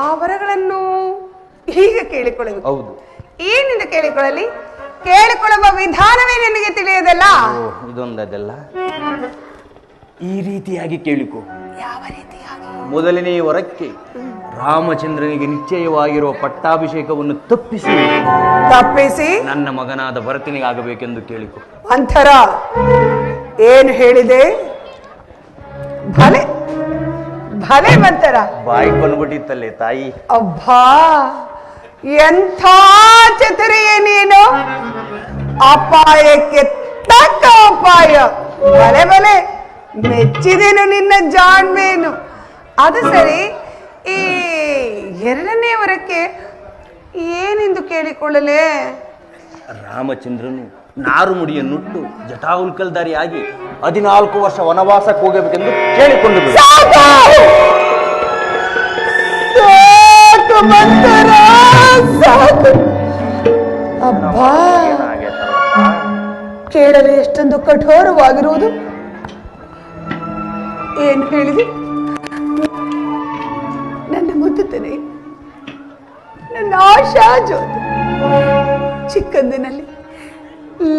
ಆ ವರಗಳನ್ನು ಈಗ ಕೇಳಿಕೊಳ್ಳಬೇಕು? ಹೌದು. ಏನಿಂದ ಕೇಳಿಕೊಳ್ಳಲಿ? ಕೇಳಿಕೊಳ್ಳುವ ವಿಧಾನವೇ ನನಗೆ ತಿಳಿಯದಲ್ಲ. ಇದೊಂದಲ್ಲ, ಈ ರೀತಿಯಾಗಿ ಕೇಳಿಕೊ. ಯಾವ ರೀತಿಯಾಗಿ? ಮೊದಲನೇ ವರಕ್ಕೆ ರಾಮಚಂದ್ರನಿಗೆ ನಿಶ್ಚಯವಾಗಿರುವ ಪಟ್ಟಾಭಿಷೇಕವನ್ನು ತಪ್ಪಿಸಿ ನನ್ನ ಮಗನಾದ ಭರತನಿಗಾಗಬೇಕೆಂದು ಕೇಳಿಕೊ. ಅಂತರ ಏನು ಹೇಳಿದೆ? ಭಲೆ ಭಲೆ ಮಂತರ. ಬಾಯಿ ಬಂದ್ಬಿಟ್ಟಿತ್ತಲ್ಲೇ ತಾಯಿ. ಅಬ್ಬಾ, ಎಂಥ ಚತುರಿಯೇ ನೀನು! ಅಪಾಯಕ್ಕೆ ತಕ್ಕ ಅಪಾಯ. ಬಲೆ ಬಲೆ, ಮೆಚ್ಚಿದೇನು ನಿನ್ನ ಜಾಣ್ಮೆಯನ್ನು. ಅದು ಸರಿ, ಈ 2ನೇ ವರಕ್ಕೆ ಏನೆಂದು ಕೇಳಿಕೊಳ್ಳಲೇ? ರಾಮಚಂದ್ರನು ನಾರು ಮುಡಿಯನ್ನುಟ್ಟು ಜಟಾಹುಲ್ಕಲ್ದಾರಿಯಾಗಿ 14 ವರ್ಷ ವನವಾಸಕ್ಕೆ ಹೋಗಬೇಕೆಂದು ಕೇಳಿಕೊಂಡು ಅಬ್ಬಾ, ಕೇಳಲು ಎಷ್ಟೊಂದು ಕಠೋರವಾಗಿರುವುದು. ಏನು ಹೇಳಿದೆ? ಆಶಾ ಜ್ಯೋತಿ. ಚಿಕ್ಕಂದಿನಲ್ಲಿ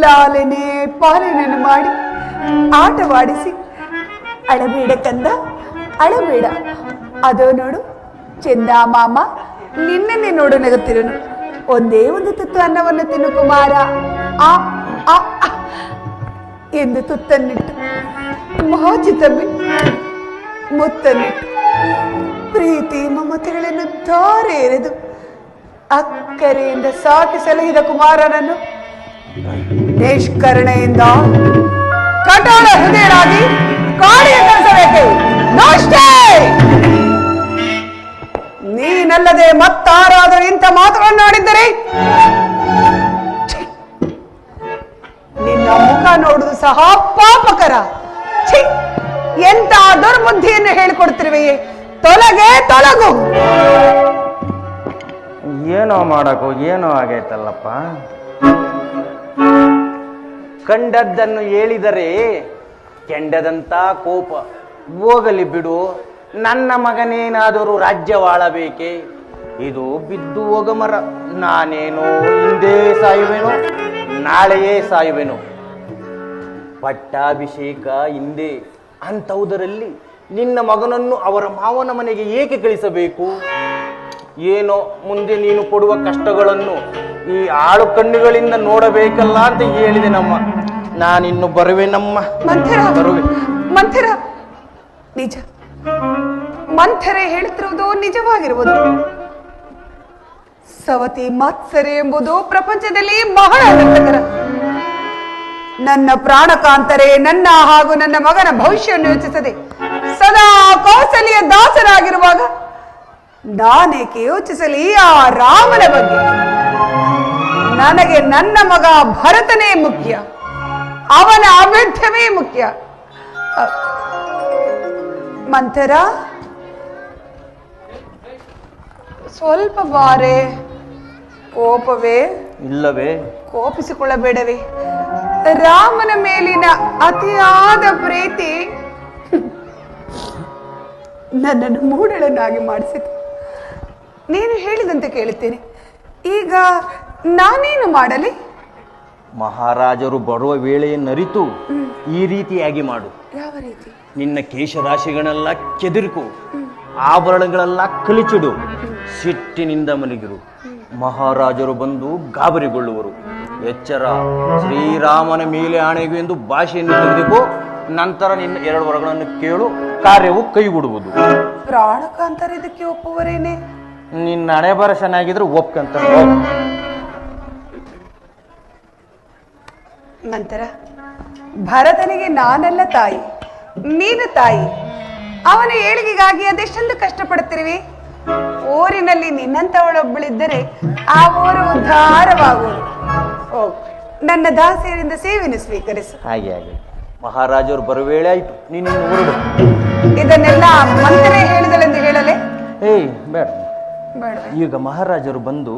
ಲಾಲನೆ ಪಾಲನೆಯನ್ನು ಮಾಡಿ ಆಟವಾಡಿಸಿ ಅಳಬೇಡ ಕಂದ ಅಳಬೇಡ, ಅದೋ ನೋಡು ಚಂದ ಮಾಮ ನಿನ್ನನ್ನೇ ನೋಡು ನಗುತ್ತಿರುನು, ಒಂದೇ ಒಂದು ತುತ್ತು ಅನ್ನವನ್ನು ತಿನ್ನು ಕುಮಾರ ಆ ಆ ಆ ಎಂದು ತುತ್ತನ್ನಿಟ್ಟು ಮಹಾಚಿತಮ್ಮಿ ಮುತ್ತನ್ನಿಟ್ಟು ಪ್ರೀತಿ ಮಮತೆಗಳನ್ನು ಧಾರೆ ಎರೆದು ಅಕ್ಕರೆಯಿಂದ ಸಾಕಿ ಸಲಹಿದ ಕುಮಾರನನ್ನು ನಿಷ್ಕರಣೆಯಿಂದ ಕಠೋರ ಹೃದಯರಾಗಿ ಕಾರ್ಯ ಕಳಿಸಬೇಕೆ? ನೋಷ್ಟೇ ನೀನಲ್ಲದೆ ಮತ್ತಾರಾದರೂ ಇಂಥ ಮಾತುಗಳನ್ನು ಆಡಿದ್ದರೆ ನಿನ್ನ ಮುಖ ನೋಡುವುದು ಸಹ ಪಾಪಕರ. ಛೀ, ಎಂತ ದುರ್ಬುದ್ಧಿಯನ್ನು ಹೇಳಿಕೊಡ್ತಿರುವೆಯೇ? ತೊಲಗೆ ತೊಲಗು. ಏನೋ ಮಾಡಕು ಏನೋ ಆಗೈತಲ್ಲಪ್ಪ. ಕಂಡದ್ದನ್ನು ಹೇಳಿದರೆ ಕೆಂಡದಂತ ಕೋಪ. ಹೋಗಲಿ ಬಿಡು, ನನ್ನ ಮಗನೇನಾದರೂ ರಾಜ್ಯವಾಳಬೇಕೆ? ಇದು ಬಿದ್ದು ಹೋಗ ಮರ. ನಾನೇನೋ ಹಿಂದೆ ಸಾಯುವೆನೋ, ನಾಳೆಯೇ ಸಾಯುವೆನು. ಪಟ್ಟಾಭಿಷೇಕ ಹಿಂದೆ ಅಂಥವುದರಲ್ಲಿ ನಿನ್ನ ಮಗನನ್ನು ಅವರ ಮಾವನ ಮನೆಗೆ ಏಕೆ ಕಳಿಸಬೇಕು? ಏನೋ ಮುಂದೆ ನೀನು ಕೊಡುವ ಕಷ್ಟಗಳನ್ನು ಈ ಆಳು ಕಣ್ಣುಗಳಿಂದ ನೋಡಬೇಕಲ್ಲ ಅಂತ ಹೇಳಿದೆ ನಮ್ಮ. ನಾನಿನ್ನು ಬರುವೆ ನಮ್ಮ ಬರುವೆ. ಮಂಥರ ನಿಜ, ಮಂಥರೆ ಹೇಳುತ್ತಿರುವುದು ನಿಜವಾಗಿರುವುದು. ಸವತಿ ಮಾತ್ಸರೆ ಎಂಬುದು ಪ್ರಪಂಚದಲ್ಲಿ ಬಹಳ ಅನರ್ಥಕರ. ನನ್ನ ಪ್ರಾಣಕಾಂತರೆ ನನ್ನ ಹಾಗೂ ನನ್ನ ಮಗನ ಭವಿಷ್ಯವನ್ನು ಯೋಚಿಸದೆ ಸದಾ ಕೌಸಲ್ಯ ದಾಸರಾಗಿರುವಾಗ ನಾನೇಕೆ ಯೋಚಿಸಲಿ ಆ ರಾಮನ ಬಗ್ಗೆ? ನನಗೆ ನನ್ನ ಮಗ ಭರತನೇ ಮುಖ್ಯ, ಅವನ ಅಭ್ಯುದಯವೇ ಮುಖ್ಯ. ಮಂಥರ ಸ್ವಲ್ಪ ಬಾರೆ. ಕೋಪವೇ? ಇಲ್ಲವೇ? ಕೋಪಿಸಿಕೊಳ್ಳಬೇಡವೇ. ರಾಮನ ಮೇಲಿನ ಅತಿಯಾದ ಪ್ರೀತಿ ನನ್ನನ್ನು ಮೂಢಳನ್ನಾಗಿ ಮಾಡಿಸಿತು. ನೀನು ಹೇಳಿದಂತೆ ಕೇಳುತ್ತೇನೆ. ಈಗ ನಾನೇನು ಮಾಡಲಿ? ಮಹಾರಾಜರು ಬರುವ ವೇಳೆಯನ್ನರಿತು ಈ ರೀತಿಯಾಗಿ ಮಾಡು. ಯಾವ ರೀತಿ? ನಿನ್ನ ಕೇಶರಾಶಿಗಳೆಲ್ಲ ಕೆದರಿಕು, ಆಭರಣಗಳೆಲ್ಲ ಕಲಿಚಿಡು, ಸಿಟ್ಟಿನಿಂದ ಮಲಗಿರು. ಮಹಾರಾಜರು ಬಂದು ಗಾಬರಿಗೊಳ್ಳುವರು. ಎಚ್ಚರ, ಶ್ರೀರಾಮನ ಮೇಲೆ ಆಣೆಗೂ ಎಂದು ಭಾಷೆಯನ್ನು ತೆಗೆದುಕೋ. ನಂತರ ನಿನ್ನ 2 ವರಗಳನ್ನು ಕೇಳು, ಕಾರ್ಯವು ಕೈಗೂಡುವುದು. ಪ್ರಾಣಕಾಂತರ ಇದಕ್ಕೆ ಒಪ್ಪುವರೇನೆ? ನಿನ್ನ ಹಣೆ ಬರ ಚೆನ್ನಾಗಿದ್ರೆ ಒಪ್ಕಂತ. ನಂತರ ಭರತನಿಗೆ ನಾನೆಲ್ಲ ತಾಯಿ, ನೀನು ತಾಯಿ. ಅವನ ಏಳಿಗೆಗಾಗಿ ಅದೆಷ್ಟೊಂದು ಕಷ್ಟಪಡುತ್ತಿರುವೆ. ಊರಿನಲ್ಲಿ ನಿನ್ನಂತವಳೊಬ್ಬಳಿದ್ದರೆ ಆ ಊರು ಉದ್ಧಾರವಾಗುವುದು. ನನ್ನ ದಾಸಿಯರಿಂದ ಸೇವೆಯನ್ನು ಸ್ವೀಕರಿಸು. ಹಾಗೆ ಹಾಗೆ ಮಹಾರಾಜರು ಬರುವೇಳೆ ಆಯ್ತು, ನೀನು ಹೊರಡು. ಇದನ್ನೆಲ್ಲ ಮಂತ್ರೆ ಹೇಳಿದಳೆಂದು ಹೇಳಲೆ? ಬೇಡ. ಬೇಡ. ಈಗ ಮಹಾರಾಜರು ಬಂದು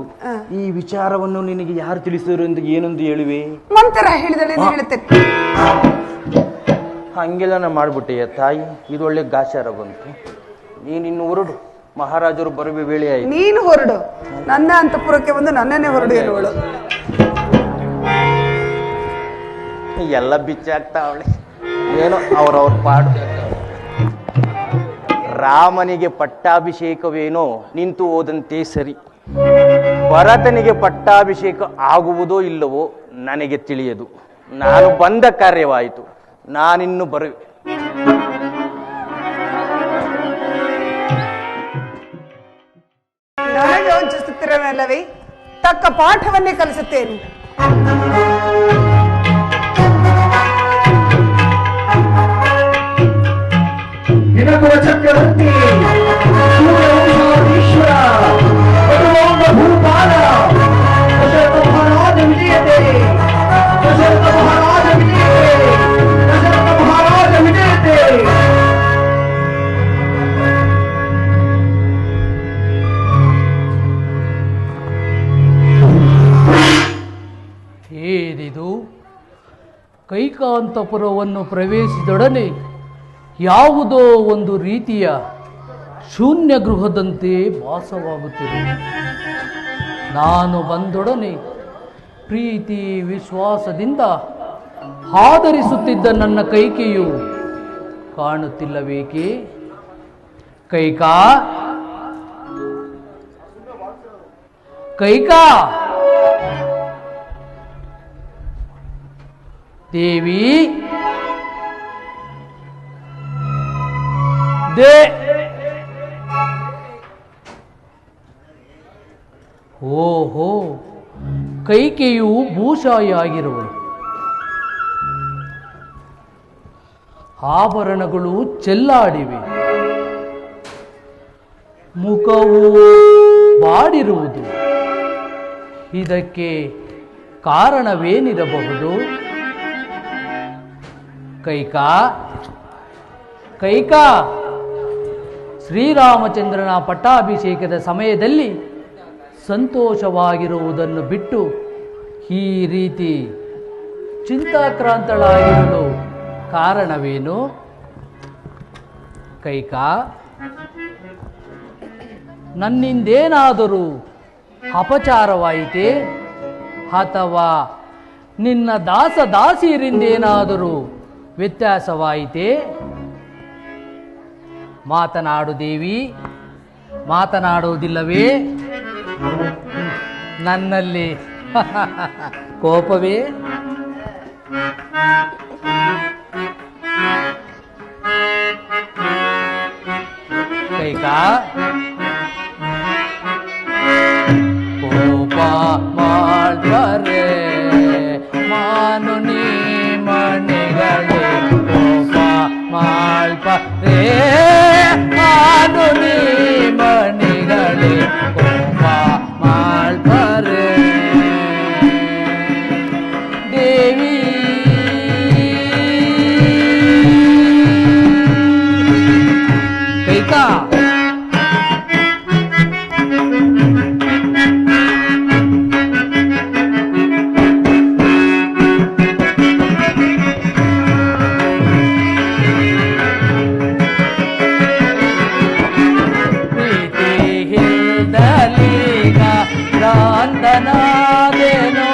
ಈ ವಿಚಾರವನ್ನು ನಿನಗೆ ಯಾರು ತಿಳಿಸಿದರು ಎಂದು ಏನೊಂದು ಹೇಳುವೆ? ಮಂತ್ರ ಹೇಳಿದಳೆಂದು ಹೇಳುತ್ತೇನೆ. ಹಂಗೆಲ್ಲ ಮಾಡ್ಬಿಟ್ಟೆಯ ತಾಯಿ, ಇದು ಒಳ್ಳೆ ಗಾಚಾರ ಬಂತು. ನೀನಿನ್ನು ಹೊರಡು, ಮಹಾರಾಜರು ಬರುವ ವೇಳೆ ಆಯ್ತು. ನೀನು ಹೊರಡು, ನನ್ನ ಅಂತಃಪುರಕ್ಕೆ ಬಂದು ನನ್ನನ್ನೇ ಹೊರಡು ಎನ್ನುವಳು. ಎಲ್ಲ ಬಿಚ್ಚಾಗ್ತಾವಳೆ, ಏನೋ ಅವ್ರವ್ರ ಪಾಡು. ರಾಮನಿಗೆ ಪಟ್ಟಾಭಿಷೇಕವೇನೋ ನಿಂತು ಹೋದಂತೆ ಸರಿ. ಭರತನಿಗೆ ಪಟ್ಟಾಭಿಷೇಕ ಆಗುವುದೋ ಇಲ್ಲವೋ ನನಗೆ ತಿಳಿಯದು. ನಾನು ಬಂದ ಕಾರ್ಯವಾಯಿತು, ನಾನಿನ್ನು ಬರುವೆ. ನನಗೆ ವಂಚಿಸುತ್ತಿರವಲ್ಲವೇ? ತಕ್ಕ ಪಾಠವನ್ನೇ ಕಲಿಸುತ್ತೇನೆ. ದಿನಕರ ಚಕ್ರವರ್ತಿ ಈಶ್ವರ ಭೂಪಾಲ ದಶರಥ ಮಹಾರಾಜ ವಿಜಯತೆ, ದಶರಥ ಮಹಾರಾಜ ವಿಜಯತೆ, ದಶರಥ ಮಹಾರಾಜ ವಿಜಯತೆ. ಏನಿದು? ಕೈಕಾಂತಪುರವನ್ನು ಪ್ರವೇಶಿಸಿದೊಡನೆ ಯಾವುದೋ ಒಂದು ರೀತಿಯ ಶೂನ್ಯ ಗೃಹದಂತೆ ಭಾಸವಾಗುತ್ತಿದೆ. ನಾನು ಬಂದೊಡನೆ ಪ್ರೀತಿ ವಿಶ್ವಾಸದಿಂದ ಆದರಿಸುತ್ತಿದ್ದ ನನ್ನ ಕೈಕೆಯು ಕಾಣುತ್ತಿಲ್ಲಬೇಕೆ? ಕೈಕಾ, ಕೈಕಾ, ದೇವಿ, ಓಹೋ, ಕೈಕೆಯು ಭೂಷಾಯಿಯಾಗಿರುವಳು. ಆಭರಣಗಳು ಚೆಲ್ಲಾಡಿವೆ, ಮುಖವು ಬಾಡಿರುವುದು. ಇದಕ್ಕೆ ಕಾರಣವೇನಿರಬಹುದು? ಕೈಕಾ, ಕೈಕಾ, ಶ್ರೀರಾಮಚಂದ್ರನ ಪಟ್ಟಾಭಿಷೇಕದ ಸಮಯದಲ್ಲಿ ಸಂತೋಷವಾಗಿರುವುದನ್ನು ಬಿಟ್ಟು ಈ ರೀತಿ ಚಿಂತಾಕ್ರಾಂತಳಾಗಿರಲು ಕಾರಣವೇನು? ಕೈಕಾ, ನನ್ನಿಂದೇನಾದರೂ ಅಪಚಾರವಾಯಿತೆ ಅಥವಾ ನಿನ್ನ ದಾಸದಾಸಿಯರಿಂದೇನಾದರೂ ವ್ಯತ್ಯಾಸವಾಯಿತೆ? ಮಾತನಾಡು ದೇವಿ, ಮಾತನಾಡುವುದಿಲ್ಲವೇ? ನನ್ನಲ್ಲಿ ಕೋಪವೇ? ಕೈಕಾ, ಕೋಪ ಮಾಡ್ಬರೆ ಮಾನು ನೀ ಮನೆಗಳೇ, ಕೋಪ ಮಾಡ್ಬರೆ ಮಾನು ನೀ ಮನೆಗಳೇ, ಕೋಪ ಮಾಡ್ಬರೆ ದೇವಿ. ಕೈಕಾ, ಭ್ರಾಂತನಾದೆನೋ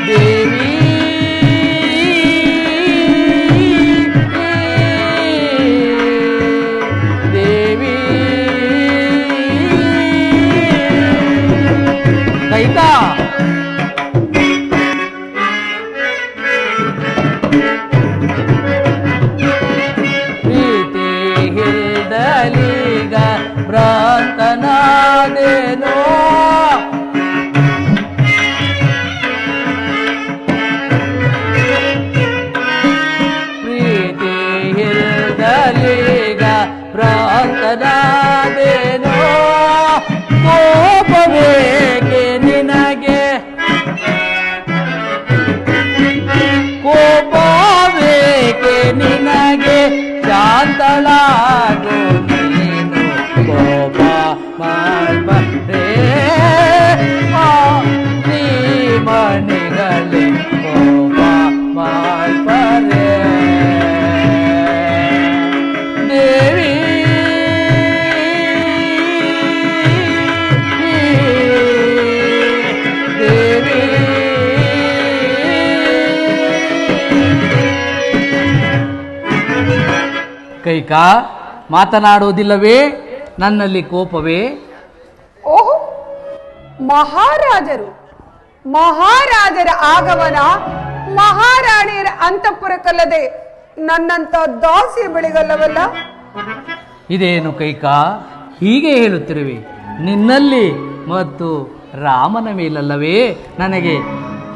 ದೇವಿ, ದೇವಿ. ಕೈಕಾ, ಪ್ರೀತಿ ಹಿಲ್ದಲೀಗ ಭ್ರಾಂತನಾದೆನೋ, ಪ್ರೀತಿ ಹಿಲ್ದಲೀಗ ಭ್ರಾಂತನಾದೆನೋ, ಕೋಪವೇಕೆ ನಿನಗೆ, ಕೋಪವೇಕೆ ನಿನಗೆ, ಶಾಂತಳಾಗು ನೀನು, ಕೋಪ ಮಾಡ್ಬರೆ ನೀ ಮನೆಗಳೇ, ಕೋಪ ಮಾಡ್ಬರೆ ದೇವಿ. ದೇವಿ, ಕೈಕಾ, ಮಾತನಾಡುವುದಿಲ್ಲವೇ? ನನ್ನಲ್ಲಿ ಕೋಪವೇ? ಓಹೋ, ಮಹಾರಾಜರು, ಮಹಾರಾಜರ ಆಗಮನ ಮಹಾರಾಣಿಯರ ಅಂತಃಪುರಕ್ಕಲ್ಲದೆ ನನ್ನಂತ ದಾಸಿಯ ಬಳಿಗಲ್ಲವಲ್ಲ? ಇದೇನು ಕೈಕಾ ಹೀಗೆ ಹೇಳುತ್ತಿರುವೆ? ನಿನ್ನಲ್ಲಿ ಮತ್ತು ರಾಮನ ಮೇಲಲ್ಲವೇ ನನಗೆ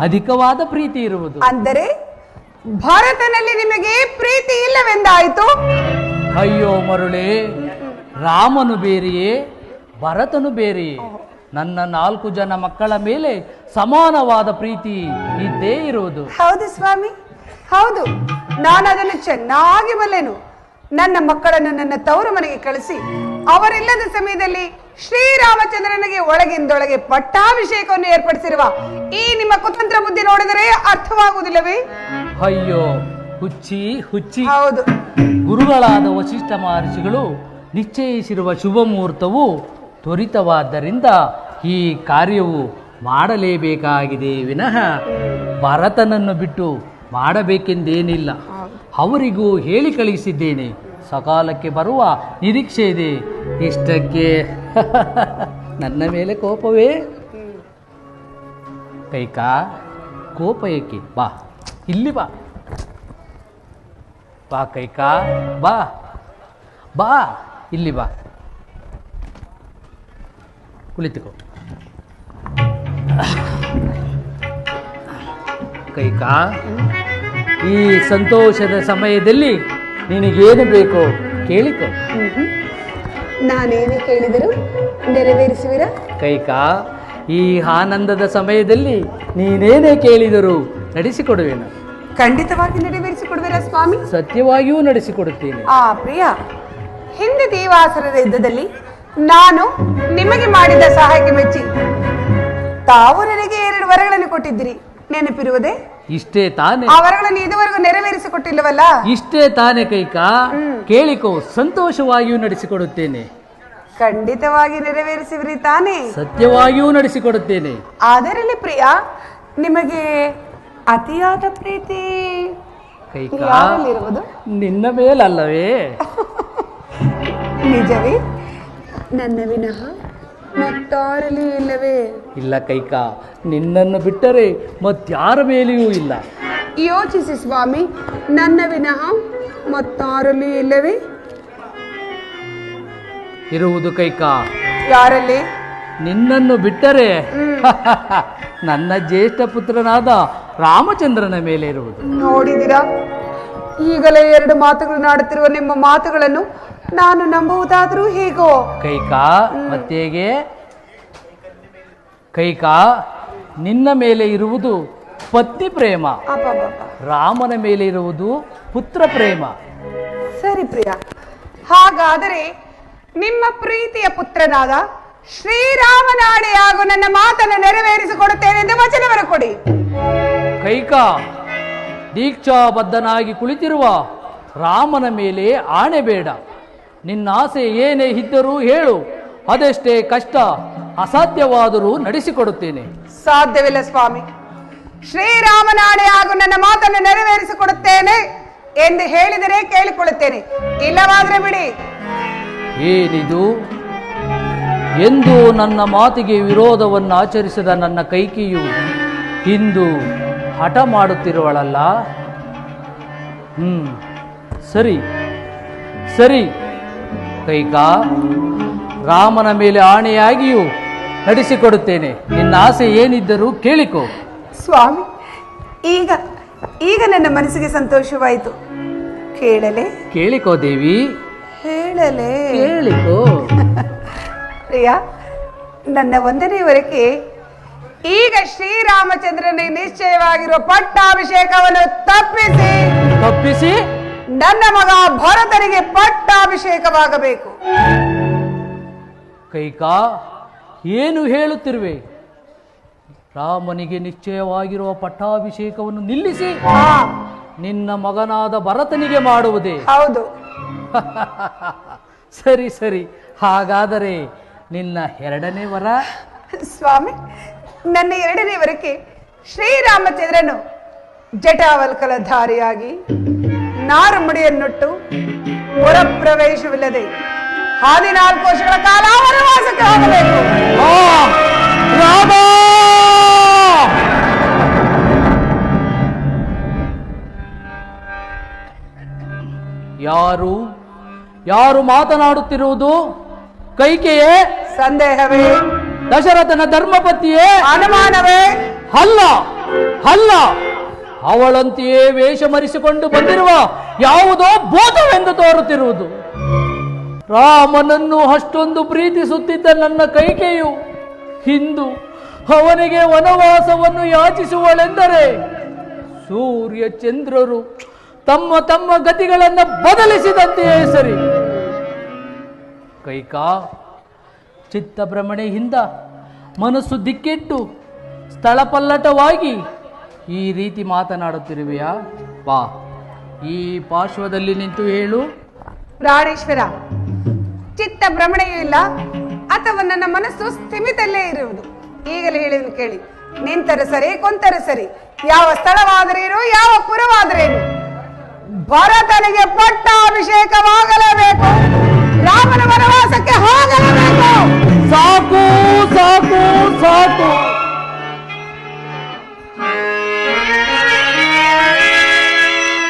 ಅಧಿಕವಾದ ಪ್ರೀತಿ ಇರುವುದು. ಅಂದರೆ ಭರತನಲ್ಲಿ ನಿಮಗೆ ಪ್ರೀತಿ ಇಲ್ಲವೆಂದಾಯಿತು? ಅಯ್ಯೋ ಮರುಳೇ, ರಾಮನು ಬೇರೆಯೇ ಭರತನು ಬೇರೆಯೇ. ನನ್ನ 4 ಜನ ಮಕ್ಕಳ ಮೇಲೆ ಸಮಾನವಾದ ಪ್ರೀತಿ ಇದ್ದೇ ಇರುವುದು. ಹೌದು ಸ್ವಾಮಿ, ಹೌದು, ನಾನು ಅದನ್ನು ಚೆನ್ನಾಗಿ ಬಲ್ಲೆನು. ನನ್ನ ಮಕ್ಕಳನ್ನು ನನ್ನ ತವರು ಮನೆಗೆ ಕಳಿಸಿ ಅವರಿಲ್ಲದ ಸಮಯದಲ್ಲಿ ಶ್ರೀರಾಮಚಂದ್ರನಿಗೆ ಒಳಗಿಂದೊಳಗೆ ಪಟ್ಟಾಭಿಷೇಕವನ್ನು ಏರ್ಪಡಿಸಿರುವ ಈ ನಿಮ್ಮ ಕುತಂತ್ರ ಬುದ್ಧಿ ನೋಡಿದರೆ ಅರ್ಥವಾಗುವುದಿಲ್ಲವೇ? ಅಯ್ಯೋ ಹುಚ್ಚಿ ಹುಚ್ಚಿ. ಹೌದು, ಗುರುಗಳಾದ ವಸಿಷ್ಠ ಮಹರ್ಷಿಗಳು ನಿಶ್ಚಯಿಸಿರುವ ಶುಭ ಮುಹೂರ್ತವು ತ್ವರಿತವಾದ್ದರಿಂದ ಈ ಕಾರ್ಯವು ಮಾಡಲೇಬೇಕಾಗಿದೆ ವಿನಃ ಭರತನನ್ನು ಬಿಟ್ಟು ಮಾಡಬೇಕೆಂದೇನಿಲ್ಲ. ಅವರಿಗೂ ಹೇಳಿ ಕಳಿಸಿದ್ದೇನೆ, ಸಕಾಲಕ್ಕೆ ಬರುವ ನಿರೀಕ್ಷೆ ಇದೆ. ಇಷ್ಟಕ್ಕೆ ನನ್ನ ಮೇಲೆ ಕೋಪವೇ? ಕೈಕಾ, ಕೋಪ ಏಕೆ? ಬಾ ಇಲ್ಲಿ ಬಾ. ಬಾ ಕೈಕಾ, ಬಾ ಬಾ, ಇಲ್ಲಿ ಬಾ, ಕುಳಿತುಕೋ. ಕೈಕಾ, ಈ ಸಂತೋಷದ ಸಮಯದಲ್ಲಿ ನಿನಗೇನು ಬೇಕೋ ಕೇಳಿಕೋ. ನಾನೇನು ಕೇಳಿದರೂ ನೆರವೇರಿಸುವಿರಾ? ಕೈಕಾ, ಈ ಆನಂದದ ಸಮಯದಲ್ಲಿ ನೀನೇನೇ ಕೇಳಿದರೂ ನಡೆಸಿಕೊಡುವೆನು. ಖಂಡಿತವಾಗಿ ನೆರವೇರಿಸಿಕೊಡುವಿರಾ ಸ್ವಾಮಿ? ಸತ್ಯವಾಗಿಯೂ ನಡೆಸಿಕೊಡುತ್ತೇನೆ. ಪ್ರಿಯ, ಹಿಂದೆ ದೇವಾಸುರರ ಯುದ್ಧದಲ್ಲಿ ನಾನು ನಿಮಗೆ ಮಾಡಿದ ಸಹಾಯಕ್ಕೆ ಮೆಚ್ಚಿ ತಾವು ನನಗೆ 2 ವರಗಳನ್ನು ಕೊಟ್ಟಿದ್ದೀರಿ, ನೆನಪಿರುವುದೇ? ಇಷ್ಟೇ ತಾನೆ. ಆ ವರಗಳನ್ನು ಇದುವರೆಗೂ ನೆರವೇರಿಸಿಕೊಟ್ಟಿಲ್ಲವಲ್ಲ? ಇಷ್ಟೇ ತಾನೆ ಕೈಕಾ, ಕೇಳಿಕೋ, ಸಂತೋಷವಾಗಿಯೂ ನಡೆಸಿಕೊಡುತ್ತೇನೆ. ಖಂಡಿತವಾಗಿ ನೆರವೇರಿಸುವಿರಿ ತಾನೆ? ಸತ್ಯವಾಗಿಯೂ ನಡೆಸಿಕೊಡುತ್ತೇನೆ. ಅದರಲ್ಲಿ ಪ್ರಿಯ, ನಿಮಗೆ ಅತಿಯಾದ ಪ್ರೀತಿ ಕೈಕಾ, ಯಾರಲ್ಲಿರುವುದು? ನಿನ್ನ ಮೇಲಲ್ಲವೇ? ನಿಜವೇ? ನನ್ನ ವಿನಃ ಮತ್ತಾರಲಿ ಇಲ್ಲವೇ? ಇಲ್ಲ ಕೈಕಾ, ನಿನ್ನನ್ನು ಬಿಟ್ಟರೆ ಮತ್ತಾರ ಮೇಲೆಯೂ ಇಲ್ಲ. ಯೋಚಿಸಿ ಸ್ವಾಮಿ, ನನ್ನ ವಿನಃ ಮತ್ತಾರಲಿ ಇಲ್ಲವೇ? ಇರುವುದು ಕೈಕಾ. ಯಾರಲ್ಲಿ? ನಿನ್ನನ್ನು ಬಿಟ್ಟರೆ ನನ್ನ ಜ್ಯೇಷ್ಠ ಪುತ್ರನಾದ ರಾಮಚಂದ್ರನ ಮೇಲೆ ಇರುವುದು. ನೋಡಿದಿರಾ, ಈಗಲೇ 2 ಮಾತುಗಳನ್ನಾಡುತ್ತಿರುವ ನಿಮ್ಮ ಮಾತುಗಳನ್ನು ನಾನು ನಂಬುವುದಾದರೂ ಹೇಗೋ? ಕೈಕಾ, ಮತ್ತೇಗೆ? ಕೈಕಾ, ನಿನ್ನ ಮೇಲೆ ಇರುವುದು ಪತ್ನಿ ಪ್ರೇಮ, ರಾಮನ ಮೇಲೆ ಇರುವುದು ಪುತ್ರ ಪ್ರೇಮ. ಸರಿ ಪ್ರಿಯ, ಹಾಗಾದರೆ ನಿಮ್ಮ ಪ್ರೀತಿಯ ಪುತ್ರನಾದ ಶ್ರೀರಾಮನಾಡೆ ಹಾಗೂ ನನ್ನ ಮಾತನ್ನು ನೆರವೇರಿಸಿಕೊಡುತ್ತೇನೆ ಎಂದು ವಚನವನ್ನು ಕೊಡಿ. ಕೈಕಾ, ದೀಕ್ಷಾಬದ್ಧನಾಗಿ ಕುಳಿತಿರುವ ರಾಮನ ಮೇಲೆ ಆಣೆ ಬೇಡ. ನಿನ್ನ ಆಸೆ ಏನೇ ಇದ್ದರೂ ಹೇಳು, ಅದೆಷ್ಟೇ ಕಷ್ಟ ಅಸಾಧ್ಯವಾದರೂ ನಡೆಸಿಕೊಡುತ್ತೇನೆ. ಸಾಧ್ಯವಿಲ್ಲ ಸ್ವಾಮಿ, ಶ್ರೀರಾಮನಾಡೆ ಹಾಗೂ ನನ್ನ ಮಾತನ್ನು ನೆರವೇರಿಸಿಕೊಡುತ್ತೇನೆ ಎಂದು ಹೇಳಿದರೆ ಕೇಳಿಕೊಳ್ಳುತ್ತೇನೆ, ಇಲ್ಲವಾದ್ರೆ ಬಿಡಿ. ಏನಿದು? ಎಂದು ನನ್ನ ಮಾತಿಗೆ ವಿರೋಧವನ್ನು ಆಚರಿಸಿದ ನನ್ನ ಕೈಕೆಯು ಇಂದು ಹಠ ಮಾಡುತ್ತಿರುವಳಲ್ಲ. ಸರಿ ಸರಿ ಕೈಕಾ, ರಾಮನ ಮೇಲೆ ಆಣೆಯಾಗಿಯೂ ನಡೆಸಿಕೊಡುತ್ತೇನೆ. ನಿನ್ನ ಆಸೆ ಏನಿದ್ದರೂ ಕೇಳಿಕೋ. ಸ್ವಾಮಿ, ಈಗ ಈಗ ನನ್ನ ಮನಸ್ಸಿಗೆ ಸಂತೋಷವಾಯಿತು. ಕೇಳಲೆ? ಕೇಳಿಕೋ ದೇವಿ, ಹೇಳಲೆ? ಕೇಳಿಕೋ. ಪ್ರಿಯ, ನನ್ನ 1ನೇ ವರಕ್ಕೆ ಈಗ ಶ್ರೀರಾಮಚಂದ್ರನಿಗೆ ನಿಶ್ಚಯವಾಗಿರುವ ಪಟ್ಟಾಭಿಷೇಕವನ್ನು ತಪ್ಪಿಸಿ ನನ್ನ ಮಗ ಭರತನಿಗೆ ಪಟ್ಟಾಭಿಷೇಕವಾಗಬೇಕು. ಕೈಕಾ, ಏನು ಹೇಳುತ್ತಿರುವೆ? ರಾಮನಿಗೆ ನಿಶ್ಚಯವಾಗಿರುವ ಪಟ್ಟಾಭಿಷೇಕವನ್ನು ನಿಲ್ಲಿಸಿ ನಿನ್ನ ಮಗನಾದ ಭರತನಿಗೆ ಮಾಡುವುದೇ? ಹೌದು. ಸರಿ ಸರಿ, ಹಾಗಾದರೆ ನಿನ್ನ 2ನೇ ವರ? ಸ್ವಾಮಿ, ನನ್ನ 2ನೇ ವರಕ್ಕೆ ಶ್ರೀರಾಮಚಂದ್ರನು ಜಟಾವಲ್ಕಲಧಾರಿಯಾಗಿ ನಾರುಮುಡಿಯನ್ನುಟ್ಟು ಪುರಪ್ರವೇಶವಿಲ್ಲದೆ 14 ವರ್ಷಗಳ ಕಾಲ ವನವಾಸಕ್ಕೆ ಹೋಗಬೇಕು. ಯಾರು ಯಾರು ಮಾತನಾಡುತ್ತಿರುವುದು? ಕೈಕೆಯೇ? ಸಂದೇಹವೇ? ದಶರಥನ ಧರ್ಮಪತ್ನಿಯೇ? ಅನುಮಾನವೇ? ಅಲ್ಲ ಅಲ್ಲ, ಅವಳಂತೆಯೇ ವೇಷ ಮರೆಸಿಕೊಂಡು ಬಂದಿರುವ ಯಾವುದೋ ಭೂತವೆಂದು ತೋರುತ್ತಿರುವುದು. ರಾಮನನ್ನು ಅಷ್ಟೊಂದು ಪ್ರೀತಿಸುತ್ತಿದ್ದ ನನ್ನ ಕೈಕೆಯು ಇಂದು ಅವನಿಗೆ ವನವಾಸವನ್ನು ಯಾಚಿಸುವಳೆಂದರೆ ಸೂರ್ಯ ಚಂದ್ರರು ತಮ್ಮ ತಮ್ಮ ಗತಿಗಳನ್ನು ಬದಲಿಸಿದಂತೆಯೇ ಸರಿ. ಕೈಕಾ, ಚಿತ್ತಭ್ರಮಣೆಯಿಂದ ಮನಸ್ಸು ದಿಕ್ಕೆಟ್ಟು ಸ್ಥಳಪಲ್ಲಟವಾಗಿ ಈ ರೀತಿ ಮಾತನಾಡುತ್ತಿರುವೆಯಾ? ಬಾ, ಈ ಪಾರ್ಶ್ವದಲ್ಲಿ ನಿಂತು ಹೇಳು. ಪ್ರಾಣೇಶ್ವರ, ಭ್ರಮಣೆಯೂ ಇಲ್ಲ, ಅಥವಾ ನನ್ನ ಮನಸ್ಸು ಸ್ಥಿಮಿತಲ್ಲೇ ಇರುವುದು. ಈಗಲೇ ಹೇಳಿದನು ಕೇಳಿ, ನಿಂತರೆ ಸರಿ, ಕೊಂತರೆ ಸರಿ, ಯಾವ ಸ್ಥಳವಾದರೇನು, ಯಾವ ಪುರವಾದರೇನು, ಭರತನಿಗೆ ಪಟ್ಟಾಭಿಷೇಕವಾಗಲೇಬೇಕು, ರಾಮನ ವನವಾಸಕ್ಕೆ ಹೋಗಲೇಬೇಕು. ಸಾಕು ಸಾಕು ಸಾಕು.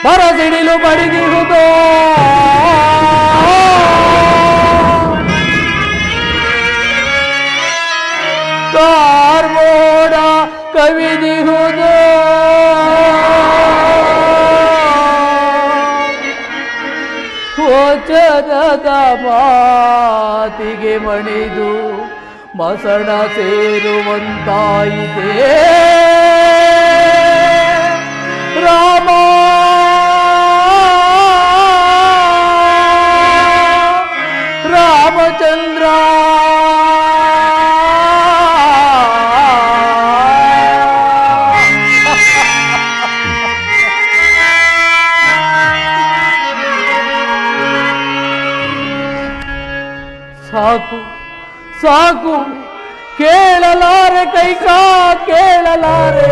ಬರಸಿಡಿಲು ಬಡಿದಿರುವುದು, ಕಾರ್ಮೋಡ ಕವಿದಿರುವುದು, ವಚನದ ಮಾತಿಗೆ ಮಣಿದು ಮಸಣ ಸೇರುವಂತಾಯಿತೆ. ರಾಮ ರಾಮಚಂದ್ರ ಸಾಕು ಸಾಕು, ಕೇಳಲಾರೆ ಕೈಕಾ, ಕೇಳಲಾರೆ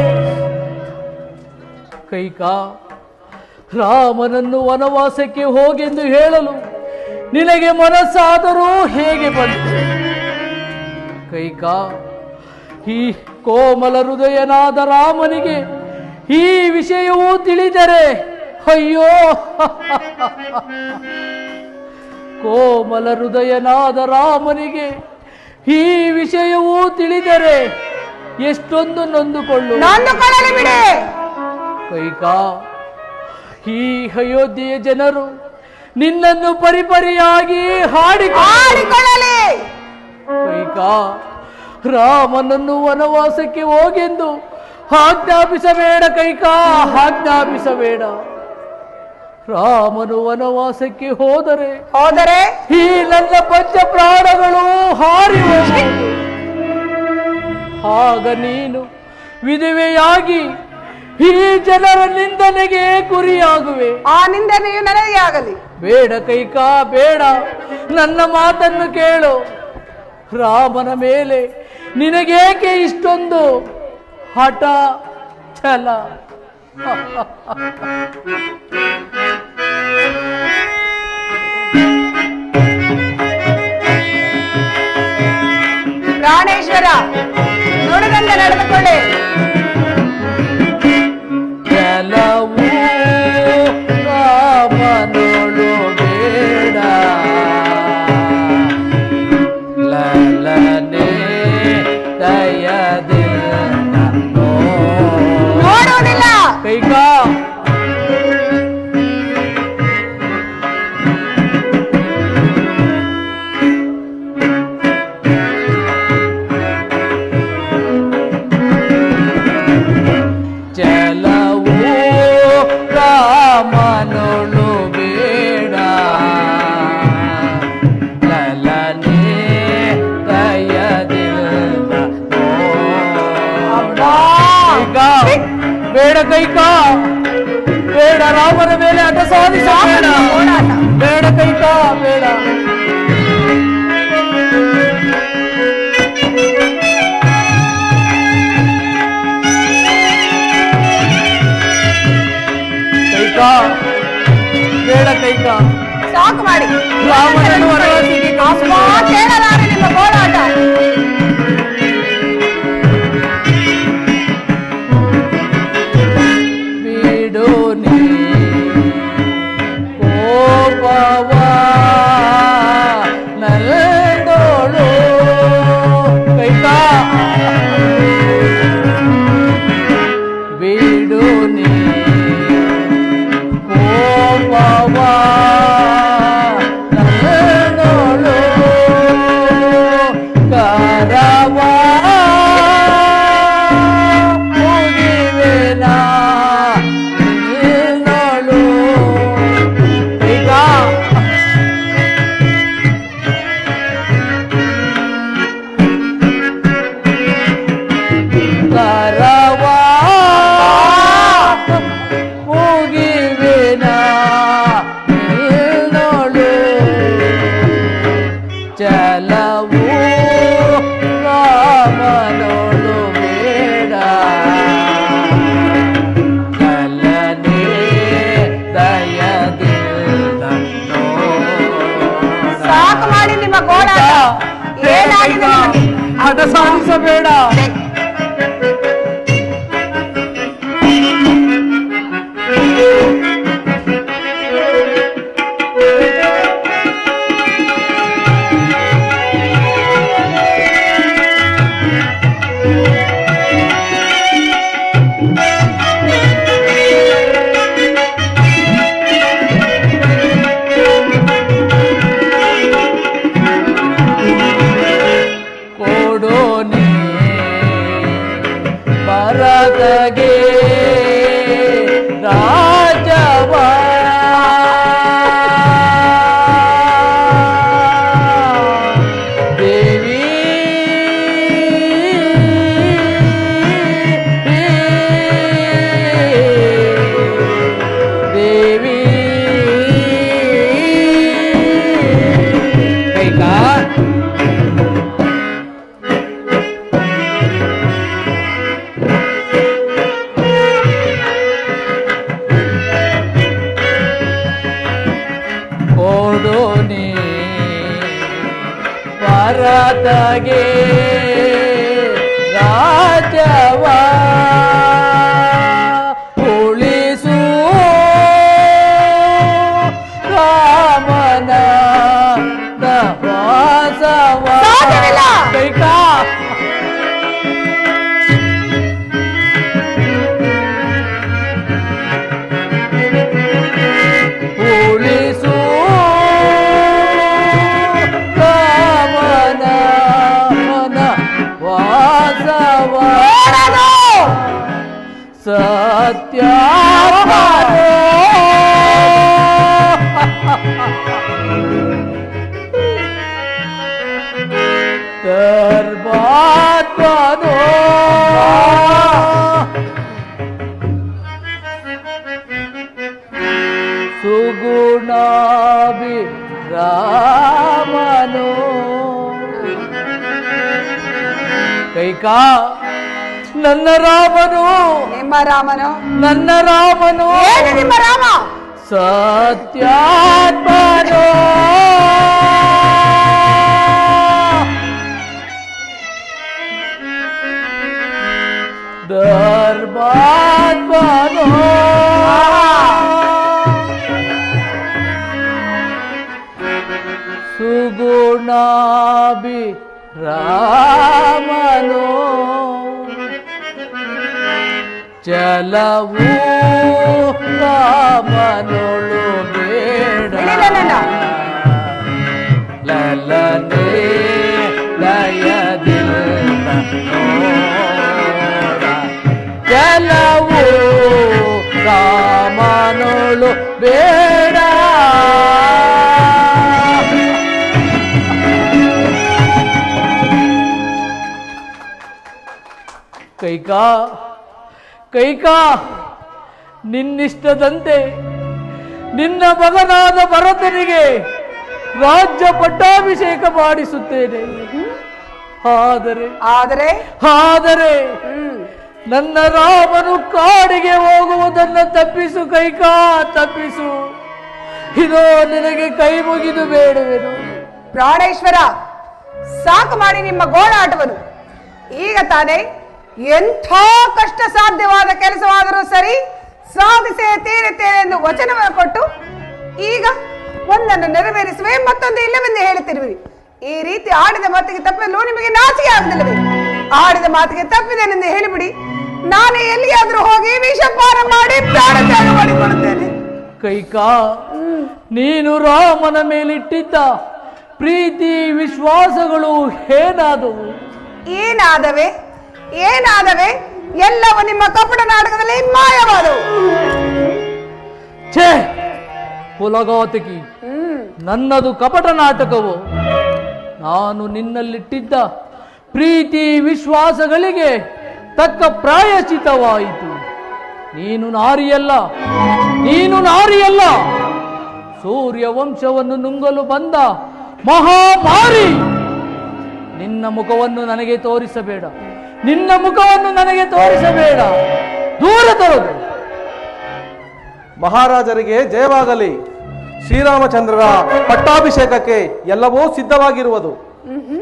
ಕೈಕಾ. ರಾಮನನ್ನು ವನವಾಸಕ್ಕೆ ಹೋಗೆಂದು ಹೇಳಲು ನಿನಗೆ ಮನಸ್ಸಾದರೂ ಹೇಗೆ ಬಂತು ಕೈಕಾ? ಈ ಕೋಮಲ ಹೃದಯನಾದ ರಾಮನಿಗೆ ಈ ವಿಷಯವೂ ತಿಳಿದರೆ, ಅಯ್ಯೋ ಕೋಮಲ ಹೃದಯನಾದ ರಾಮನಿಗೆ ಈ ವಿಷಯವೂ ತಿಳಿದರೆ ಎಷ್ಟೊಂದು ನೊಂದುಕೊಳ್ಳಲಿ ಬಿಡಿ ಕೈಕಾ. ಈ ಅಯೋಧ್ಯೆಯ ಜನರು ನಿನ್ನನ್ನು ಪರಿಪರಿಯಾಗಿ ಹಾಡಿಕೊಳ್ಳಲಿ ಕೈಕಾ. ರಾಮನನ್ನು ವನವಾಸಕ್ಕೆ ಹೋಗೆಂದು ಆಜ್ಞಾಪಿಸಬೇಡ ಕೈಕಾ, ಆಜ್ಞಾಪಿಸಬೇಡ. ರಾಮನು ವನವಾಸಕ್ಕೆ ಹೋದರೆ ಈ ನನ್ನ ಪಂಚ ಪ್ರಾಣಗಳು ಹಾರಿ ಹೋಗುವುದು. ಆಗ ನೀನು ವಿಧವೆಯಾಗಿ ಈ ಜನರ ನಿಂದನೆಗೆ ಗುರಿಯಾಗುವೆ. ಆ ನಿಂದನೆಯು ನನಗೆ ಆಗಲಿ. ಬೇಡ ಕೈಕಾ, ಬೇಡ, ನನ್ನ ಮಾತನ್ನು ಕೇಳು. ರಾಮನ ಮೇಲೆ ನಿನಗೇಕೆ ಇಷ್ಟೊಂದು ಹಠ ಛಲ? ಪ್ರಾಣೇಶ್ವರ, ನುಡಿದಂತೆ ನಡೆದುಕೊಳ್ಳಿ. ಕೆಲವು ರಾಮನೋಳು ಬೇಡ, ಲಲನೆ ದಯದಿಂದ ನೋಡುವುದಿಲ್ಲ ಕೈಕಾ. ಚಲವು ರಾಮನೋಳು ಬೇಡ, ಲಲನೆ ದಯದಿಂದ ಕೈಕಾ. ಬೇಡ ಕೈಕಾ, ಬೇಡ, ರಾಮನ ಮೇಲೆ ಹಠ ಸಾಧಿಸಬೇಡ. ಬೇಡ ಕೈಕಾ, ಬೇಡ. ಕೈಕಾ, ಬೇಡ ಕೈಕಾ, ಸಾಕು ಮಾಡಿ. ರಾಮನನ್ನು ವನವಾಸಕ್ಕೆ ಕೇಳಲಾರೆ ನಿಮ್ಮ ಗೋಳಾಟ. ಬಿಡು ನೀ ಕೋಪವ ನಲ್ಲೋಳು ಕೈಕಾ. ಬಿಡು ನೀ ಕೋಪವ ನಲ್ಲೋಳು, ಕರವ ಮುಗಿವೆನ ನಿನ್ನೋಳು ಕೈಕಾ. ಕರವ ಮುಗಿವೆನ ನಿನ್ನೋಳು, ಸಾಧಿಸಬೇಡ. ಕೊಡೋನೆ ಭರತಗೆ ರಾಜವ ದೇವಿ ದೇವಿ ಕೈಕಾ ಕೊಡೋನೆ ಭರತಗೆ ರಾಜವ ಉಳಿಸು ರಾಮನ ವಾಸವ ಸಾಧ್ಯವಿಲ್ಲ. ಕೈಕಾ ಉಳಿಸು ರಾಮನ ವಾಸವ ಸತ್ಯ ಧರ್ಮಾತ್ಮನೋ ಸುಗುಣಾಭಿ ರಾಮನೋ ಕೈಕಾ ನನ್ನ ರಾಮನು ನಿಮ್ಮ ರಾಮನು ನನ್ನ ರಾಮನು ಏನು ನಿಮ್ಮ ರಾಮ? ಸತ್ಯಾತ್ಮನೋ ಧರ್ಮಾತ್ಮನೋ ಸುಗುಣಾಭಿ ರಾಮನೋ ಚಲವು ರಾಮನೊಳು ಬೇಡ ಲಲನೆ ಲಯದಿಲ್ಲ ನೋಡ ಚಲವು ರಾಮನೊಳು ಬೇಡ ಕೈಕಾ ಕೈಕಾ ನಿನ್ನಿಷ್ಟದಂತೆ ನಿನ್ನ ಮಗನಾದ ಭರತನಿಗೆ ರಾಜ್ಯ ಪಟ್ಟಾಭಿಷೇಕ ಮಾಡಿಸುತ್ತೇನೆ. ಆದರೆ ಆದರೆ ಆದರೆ ನನ್ನ ರಾಮನು ಕಾಡಿಗೆ ಹೋಗುವುದನ್ನು ತಪ್ಪಿಸು ಕೈಕಾ, ತಪ್ಪಿಸು. ಇದೋ ನಿನಗೆ ಕೈ ಮುಗಿದು ಬೇಡುವೆನು. ಪ್ರಾಣೇಶ್ವರ, ಸಾಕು ಮಾಡಿ ನಿಮ್ಮ ಗೋಳಾಟವನ್ನು. ಈಗ ತಾನೇ ಎಂಥ ಕಷ್ಟ ಸಾಧ್ಯವಾದ ಕೆಲಸವಾದರೂ ಸರಿ ಸಾಧಿಸೇ ತೀರುತ್ತೇನೆ ಎಂದು ವಚನವನ್ನು ಕೊಟ್ಟು ಈಗ ಒಂದನ್ನು ನೆರವೇರಿಸುವೆ, ಮತ್ತೊಂದು ಇಲ್ಲವೆಂದು ಹೇಳುತ್ತಿರುವಿರಿ. ಈ ರೀತಿ ಆಡಿದ ಮಾತಿಗೆ ತಪ್ಪಲು ನಿಮಗೆ ನಾಚಿಕೆ ಆಗುವುದಿಲ್ಲವೇ? ಆಡಿದ ಮಾತಿಗೆ ತಪ್ಪಿದೇನೆಂದು ಹೇಳಿಬಿಡಿ, ನಾನೇ ಎಲ್ಲಿಯಾದ್ರೂ ಹೋಗಿ ವಿಷಪಾನ ಮಾಡಿ ಪ್ರಾಣ ತ್ಯಾಗ ಮಾಡಿಕೊಳ್ಳುತ್ತೇನೆ. ಕೈಕಾ, ನೀನು ರಾಮನ ಮೇಲಿಟ್ಟಿದ್ದ ಪ್ರೀತಿ ವಿಶ್ವಾಸಗಳು ಏನಾದವು? ಏನಾದವೆ ಏನಾದವೆ? ಎಲ್ಲವೂ ನಿಮ್ಮ ಕಪಟ ನಾಟಕದಲ್ಲಿ ಮಾಯವಾದವು. ಛೇ ಪುಲಗಾತಕಿ, ನನ್ನದು ಕಪಟ ನಾಟಕವು. ನಾನು ನಿನ್ನಲ್ಲಿಟ್ಟಿದ್ದ ಪ್ರೀತಿ ವಿಶ್ವಾಸಗಳಿಗೆ ತಕ್ಕ ಪ್ರಾಯಶ್ಚಿತವಾಯಿತು. ನೀನು ನಾರಿಯಲ್ಲ, ನೀನು ನಾರಿಯಲ್ಲ, ಸೂರ್ಯ ವಂಶವನ್ನು ನುಂಗಲು ಬಂದ ಮಹಾಮಾರಿ. ನಿನ್ನ ಮುಖವನ್ನು ನನಗೆ ತೋರಿಸಬೇಡ, ನಿನ್ನ ಮುಖವನ್ನು ನನಗೆ ತೋರಿಸಬೇಡ, ದೂರ ತರೋದು. ಮಹಾರಾಜರಿಗೆ ಜಯವಾಗಲಿ. ಶ್ರೀರಾಮಚಂದ್ರರ ಪಟ್ಟಾಭಿಷೇಕಕ್ಕೆ ಎಲ್ಲವೂ ಸಿದ್ಧವಾಗಿರುವುದು.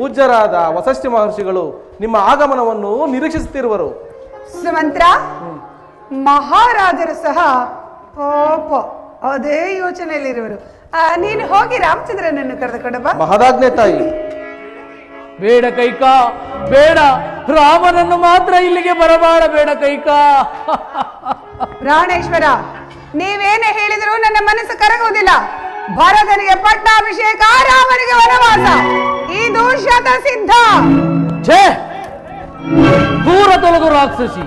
ಪೂಜ್ಯರಾದ ವಸಿಷ್ಠ ಮಹರ್ಷಿಗಳು ನಿಮ್ಮ ಆಗಮನವನ್ನು ನಿರೀಕ್ಷಿಸುತ್ತಿರುವರು. ಸುಮಂತ್ರ, ಮಹಾರಾಜರು ಸಹ ಪಾಪ ಅದೇ ಯೋಚನೆಯಲ್ಲಿರುವರು. ನೀನು ಹೋಗಿ ರಾಮಚಂದ್ರನನ್ನು ಕರೆದುಕೊಂಡು ಬಾ. ಮಹದಾಜ್ಞೆ ತಾಯಿ. ಬೇಡ ಕೈಕ, ಬೇಡ. ರಾಮನನ್ನು ಮಾತ್ರ ಇಲ್ಲಿಗೆ ಬರಬಾರಬೇಡ ಕೈಕ. ಪ್ರಾಣೇಶ್ವರ, ನೀವೇನೇ ಹೇಳಿದರೂ ನನ್ನ ಮನಸ್ಸು ಕರಗುವುದಿಲ್ಲ. ಭರತನಿಗೆ ಪಟ್ಟಾಭಿಷೇಕ, ರಾಮನಿಗೆ ವನವಾಸ, ಇದು ಶತಸಿದ್ಧ. ಛೇ, ದೂರ ತೊಲಗು ರಾಕ್ಷಸಿ.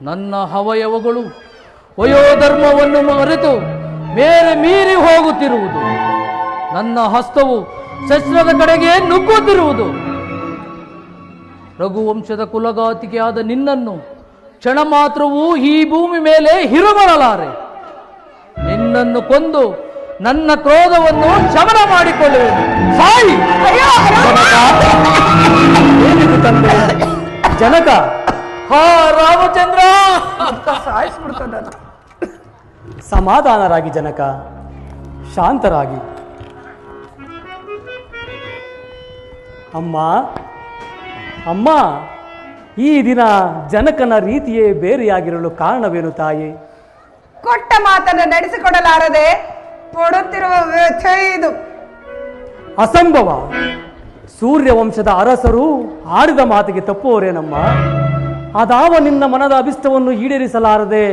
ನನ್ನ ಅವಯವಗಳು ವಯೋಧರ್ಮವನ್ನು ಮರೆತು ಮೇರೆ ಮೀರಿ ಹೋಗುತ್ತಿರುವುದು. ನನ್ನ ಹಸ್ತವು ಶಸ್ತ್ರದ ಕಡೆಗೆ ನುಗ್ಗುತ್ತಿರುವುದು. ರಘುವಂಶದ ಕುಲಘಾತಿಗೆ ಆದ ನಿನ್ನನ್ನು ಕ್ಷಣ ಮಾತ್ರವೂ ಈ ಭೂಮಿ ಮೇಲೆ ಹಿರುಬರಲಾರೆ. ನಿನ್ನನ್ನು ಕೊಂದು ನನ್ನ ಕ್ರೋಧವನ್ನು ಶಮನ ಮಾಡಿಕೊಳ್ಳುವೆನು. ಸಾಯಿ! ಏನಿದು ತಂದೆ? ಜನಕ, ಹಾ ರಾಮಚಂದ್ರ, ಸಾಯಿಸ್ಬಿಡ್ತದ. ಸಮಾಧಾನರಾಗಿ ಜನಕ, ಶಾಂತರಾಗಿ. ಅಮ್ಮ, ಅಮ್ಮ, ಈ ದಿನ ಜನಕನ ರೀತಿಯೇ ಬೇರೆಯಾಗಿರಲು ಕಾರಣವೇನು ತಾಯಿ? ಕೊಟ್ಟ ಮಾತನ್ನು ನಡೆಸಿಕೊಡಲಾರದೆ ಕೊಡುತ್ತಿರುವ ವ್ಯಥೆ ಇದು. ಅಸಂಭವ. ಸೂರ್ಯವಂಶದ ಅರಸರು ಆಡಿದ ಮಾತಿಗೆ ತಪ್ಪುವರೇನಮ್ಮ? ಅದಾವ ನಿನ್ನ ಮನದ ಅಭಿಷ್ಟವನ್ನು ಈಡೇರಿಸಲಾರದೆ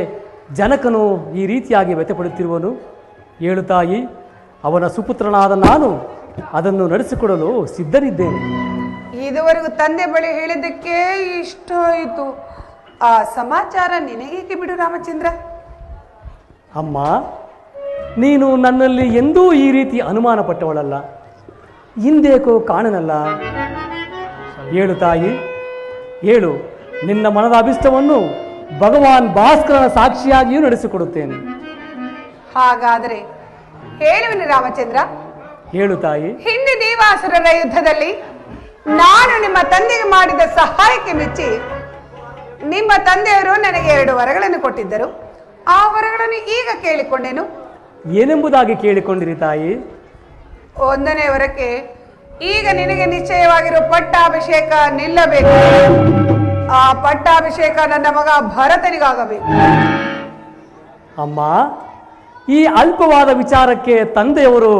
ಜನಕನು ಈ ರೀತಿಯಾಗಿ ವ್ಯಥೆಪಡುತ್ತಿರುವನು. ಹೇಳು ತಾಯಿ, ಅವನ ಸುಪುತ್ರನಾದ ನಾನು ಅದನ್ನು ನಡೆಸಿಕೊಡಲು ಸಿದ್ಧನಿದ್ದೇನೆ. ಇದುವರೆಗೂ ತಂದೆ ಬಳಿ ಹೇಳಿದ್ದಕ್ಕೆ ಇಷ್ಟ ಆಯಿತು. ಆ ಸಮಾಚಾರ ನಿನಗೇಕೆ ಬಿಡು ರಾಮಚಂದ್ರ. ಅಮ್ಮ, ನೀನು ನನ್ನಲ್ಲಿ ಎಂದೂ ಈ ರೀತಿ ಅನುಮಾನ ಪಟ್ಟವಳಲ್ಲ, ಹಿಂದೇಕೋ ಕಾಣನಲ್ಲ. ಹೇಳು ತಾಯಿ, ಹೇಳು. ನಿನ್ನ ಮನದ ಅಭಿಷ್ಟವನ್ನು ಭಗವಾನ್ ಭಾಸ್ಕರನ ಸಾಕ್ಷಿಯಾಗಿಯೂ ನಡೆಸಿಕೊಡುತ್ತೇನೆ. ಹಾಗಾದರೆ ಹೇಳುವನು ರಾಮಚಂದ್ರ. ಹೇಳು ತಾಯಿ. ಹಿಂದೆ ದೇವಾಸುರರ ಯುದ್ಧದಲ್ಲಿ ನಾನು ನಿಮ್ಮ ತಂದೆಗೆ ಮಾಡಿದ ಸಹಾಯಕ್ಕೆ ಮೆಚ್ಚಿ ನಿಮ್ಮ ತಂದೆಯವರು ನನಗೆ 2 ವರಗಳನ್ನು ಕೊಟ್ಟಿದ್ದರು. ಆ ವರಗಳನ್ನು ಈಗ ಕೇಳಿಕೊಂಡೆನು. ಏನೆಂಬುದಾಗಿ ಕೇಳಿಕೊಂಡಿರಿ ತಾಯಿ? 1ನೇ ವರಕ್ಕೆ ಈಗ ನಿನಗೆ ನಿಶ್ಚಯವಾಗಿರುವ ಪಟ್ಟಾಭಿಷೇಕ ನಿಲ್ಲಬೇಕು. ಆ ಪಟ್ಟಾಭಿಷೇಕ ನನ್ನ ಮಗ ಭರತನಿಗಾಗಬೇಕು. ಅಮ್ಮ, ಈ ಅಲ್ಪವಾದ ವಿಚಾರಕ್ಕೆ ತಂದೆಯವರು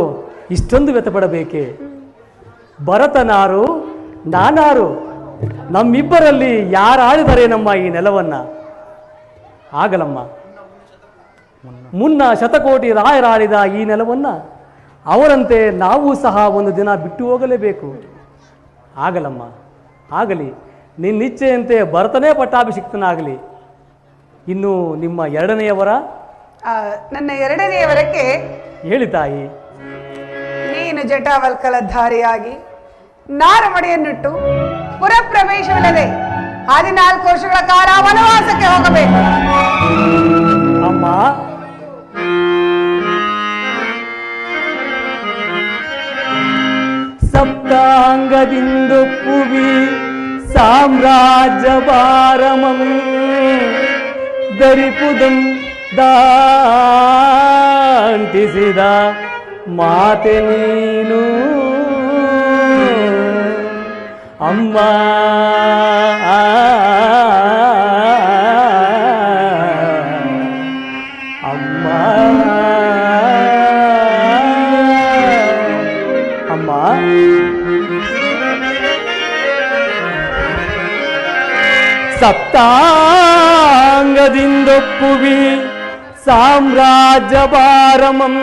ಇಷ್ಟೊಂದು ವ್ಯಥಪಡಬೇಕೆ? ಭರತನಾರು, ನಾನಾರು, ನಮ್ಮಿಬ್ಬರಲ್ಲಿ ಯಾರಾಳಿದರೆ ನಮ್ಮ ಈ ನೆಲವನ್ನ? ಆಗಲಮ್ಮ. ಮುನ್ನ ಶತಕೋಟಿ ರಾಯರಾಳಿದ ಈ ನೆಲವನ್ನ ಅವರಂತೆ ನಾವು ಸಹ ಒಂದು ದಿನ ಬಿಟ್ಟು ಹೋಗಲೇಬೇಕು. ಆಗಲಮ್ಮ, ಆಗಲಿ. ನಿನ್ನಿಚ್ಛೆಯಂತೆ ಭರತನೇ ಪಟ್ಟಾಭಿಷಿಕ್ತನಾಗಲಿ. ಇನ್ನು ನಿಮ್ಮ 2ನೇಯವರ? ನನ್ನ 2ನೇ ವರಕ್ಕೆ ಹೇಳಿ ತಾಯಿ. ನೀನು ಜಟಾವಲ್ಕಲಧಾರಿಯಾಗಿ ನಾರಮಡಿಯನ್ನಿಟ್ಟು ಪುರಪ್ರವೇಶವಿಲ್ಲದೆ 14 ವರ್ಷಗಳ ಕಾಲ ವನವಾಸಕ್ಕೆ ಹೋಗಬೇಕು. ಅಮ್ಮ, ಸಪ್ತಾಂಗದಿಂದು ಪುವಿ ಸಾಮ್ರಾಜ್ಯ ಭಾರಮಂ ಧರಿಪುದಂ ದಾಂಟಿಸಿದ ಮಾತೆ ನೀನು ಅಮ್ಮ. ಅಮ್ಮ, ಅಮ್ಮ, ಸಪ್ತಾಂಗದಿಂದೊಪ್ಪುವಿ ಸಾಮ್ರಾಜ್ಯ ಭಾರಮಂ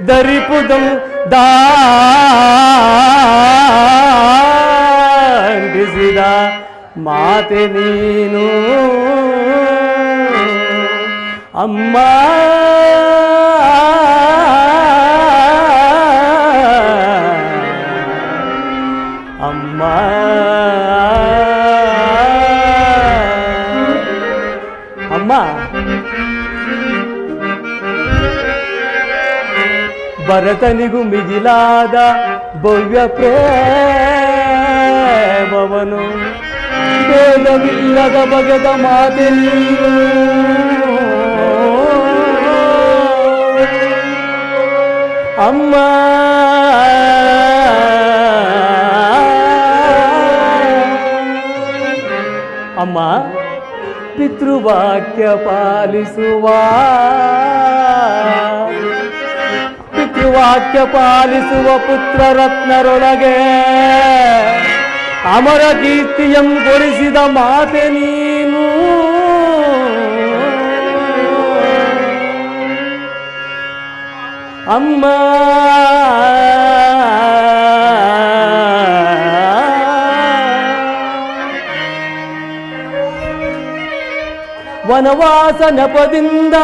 ಧರಿಪುದಂ ದಾಂಟಿಸಿದ ಮಾತೆ ನೀನು ಅಮ್ಮ. ಅಮ್ಮ, ಅಮ್ಮ, ಭರತನಿಗೂ ಮಿಗಿಲಾದ ಭವ್ಯ ಪ್ರೇಮವನು ಭೇದವಿಲ್ಲದ ಬಗೆದ ಮಾತೆ ನೀನು ಅಮ್ಮ. ಅಮ್ಮ, ಪಿತೃವಾಕ್ಯ ಪಾಲಿಸುವ ಪುತ್ರ ರತ್ನರೊಳಗೆ ಅಮರ ಕೀರ್ತಿಯಂ ಕೊಡಿಸಿದ ಮಾತೆ ನೀನು. ಅಮ್ಮ, ವನವಾಸ ನೆಪದಿಂದ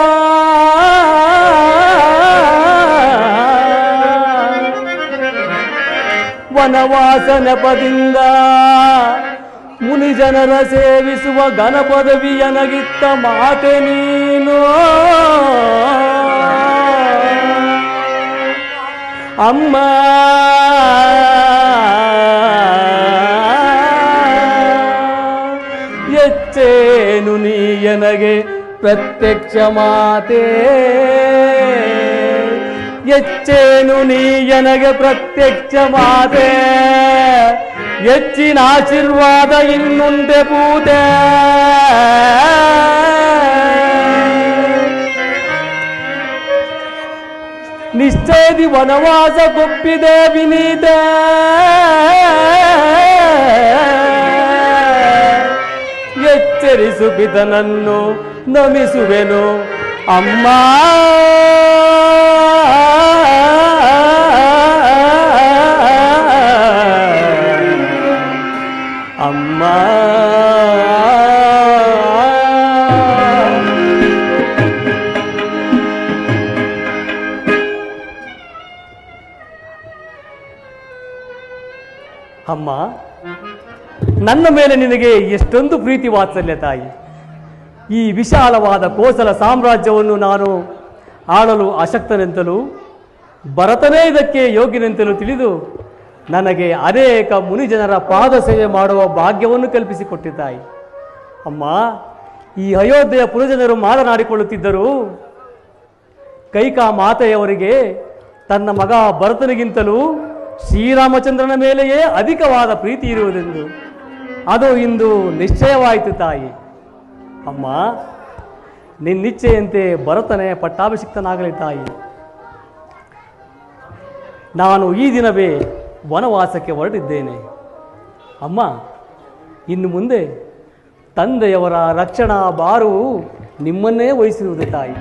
ಮುನಿಜನರ ಸೇವಿಸುವ ಘನಪದವಿಯನಗಿತ್ತ ಮಾತೆ ನೀನು. ಅಮ್ಮ, ಎಚ್ಚೇನು ನೀಯನಗೆ ಪ್ರತ್ಯಕ್ಷ ಮಾತೆ, ಎಚ್ಚೇನು ನೀಯನಗೆ ಪ್ರತ್ಯಕ್ಷ ಮಾತೆ, ಹೆಚ್ಚಿನ ಆಶೀರ್ವಾದ ಇನ್ನುಂದೆ ಪೂತೆ. ನಿಶ್ಚಯದಿ ವನವಾಸ ಕೊಪ್ಪಿದೆ ವಿನೀತೆ, ಎಚ್ಚರಿಸು ಪಿತನನ್ನು ನಮಿಸುವೆನು ಅಮ್ಮ. ಅಮ್ಮ, ಅಮ್ಮ, ನನ್ನ ಮೇಲೆ ನಿನಗೆ ಎಷ್ಟೊಂದು ಪ್ರೀತಿ ವಾತ್ಸಲ್ಯ ತಾಯಿ. ಈ ವಿಶಾಲವಾದ ಕೋಸಲ ಸಾಮ್ರಾಜ್ಯವನ್ನು ನಾನು ಆಳಲು ಅಶಕ್ತನೆಂತಲೂ ಭರತನೇ ಇದಕ್ಕೆ ಯೋಗ್ಯನೆಂತಲೂ ತಿಳಿದು ನನಗೆ ಅನೇಕ ಮುನಿಜನರ ಪಾದ ಸೇವೆ ಮಾಡುವ ಭಾಗ್ಯವನ್ನು ಕಲ್ಪಿಸಿಕೊಟ್ಟಿದ್ದಾಯಿ. ಅಮ್ಮ, ಈ ಅಯೋಧ್ಯೆಯ ಪುರಜನರು ಮಾತನಾಡಿಕೊಳ್ಳುತ್ತಿದ್ದರು, ಕೈಕಾ ಮಾತೆಯವರಿಗೆ ತನ್ನ ಮಗ ಭರತನಿಗಿಂತಲೂ ಶ್ರೀರಾಮಚಂದ್ರನ ಮೇಲೆಯೇ ಅಧಿಕವಾದ ಪ್ರೀತಿ ಇರುವುದೆಂದು. ಅದು ಇಂದು ನಿಶ್ಚಯವಾಯಿತು ತಾಯಿ. ಅಮ್ಮ, ನಿನ್ನಿಚ್ಛೆಯಂತೆ ಭರತನೇ ಪಟ್ಟಾಭಿಷಿಕ್ತನಾಗಲಿ ತಾಯಿ. ನಾನು ಈ ದಿನವೇ ವನವಾಸಕ್ಕೆ ಹೊರಟಿದ್ದೇನೆ. ಅಮ್ಮ, ಇನ್ನು ಮುಂದೆ ತಂದೆಯವರ ರಕ್ಷಣಾ ಭಾರವು ನಿಮ್ಮನ್ನೇ ವಹಿಸಿರುವುದು ತಾಯಿ.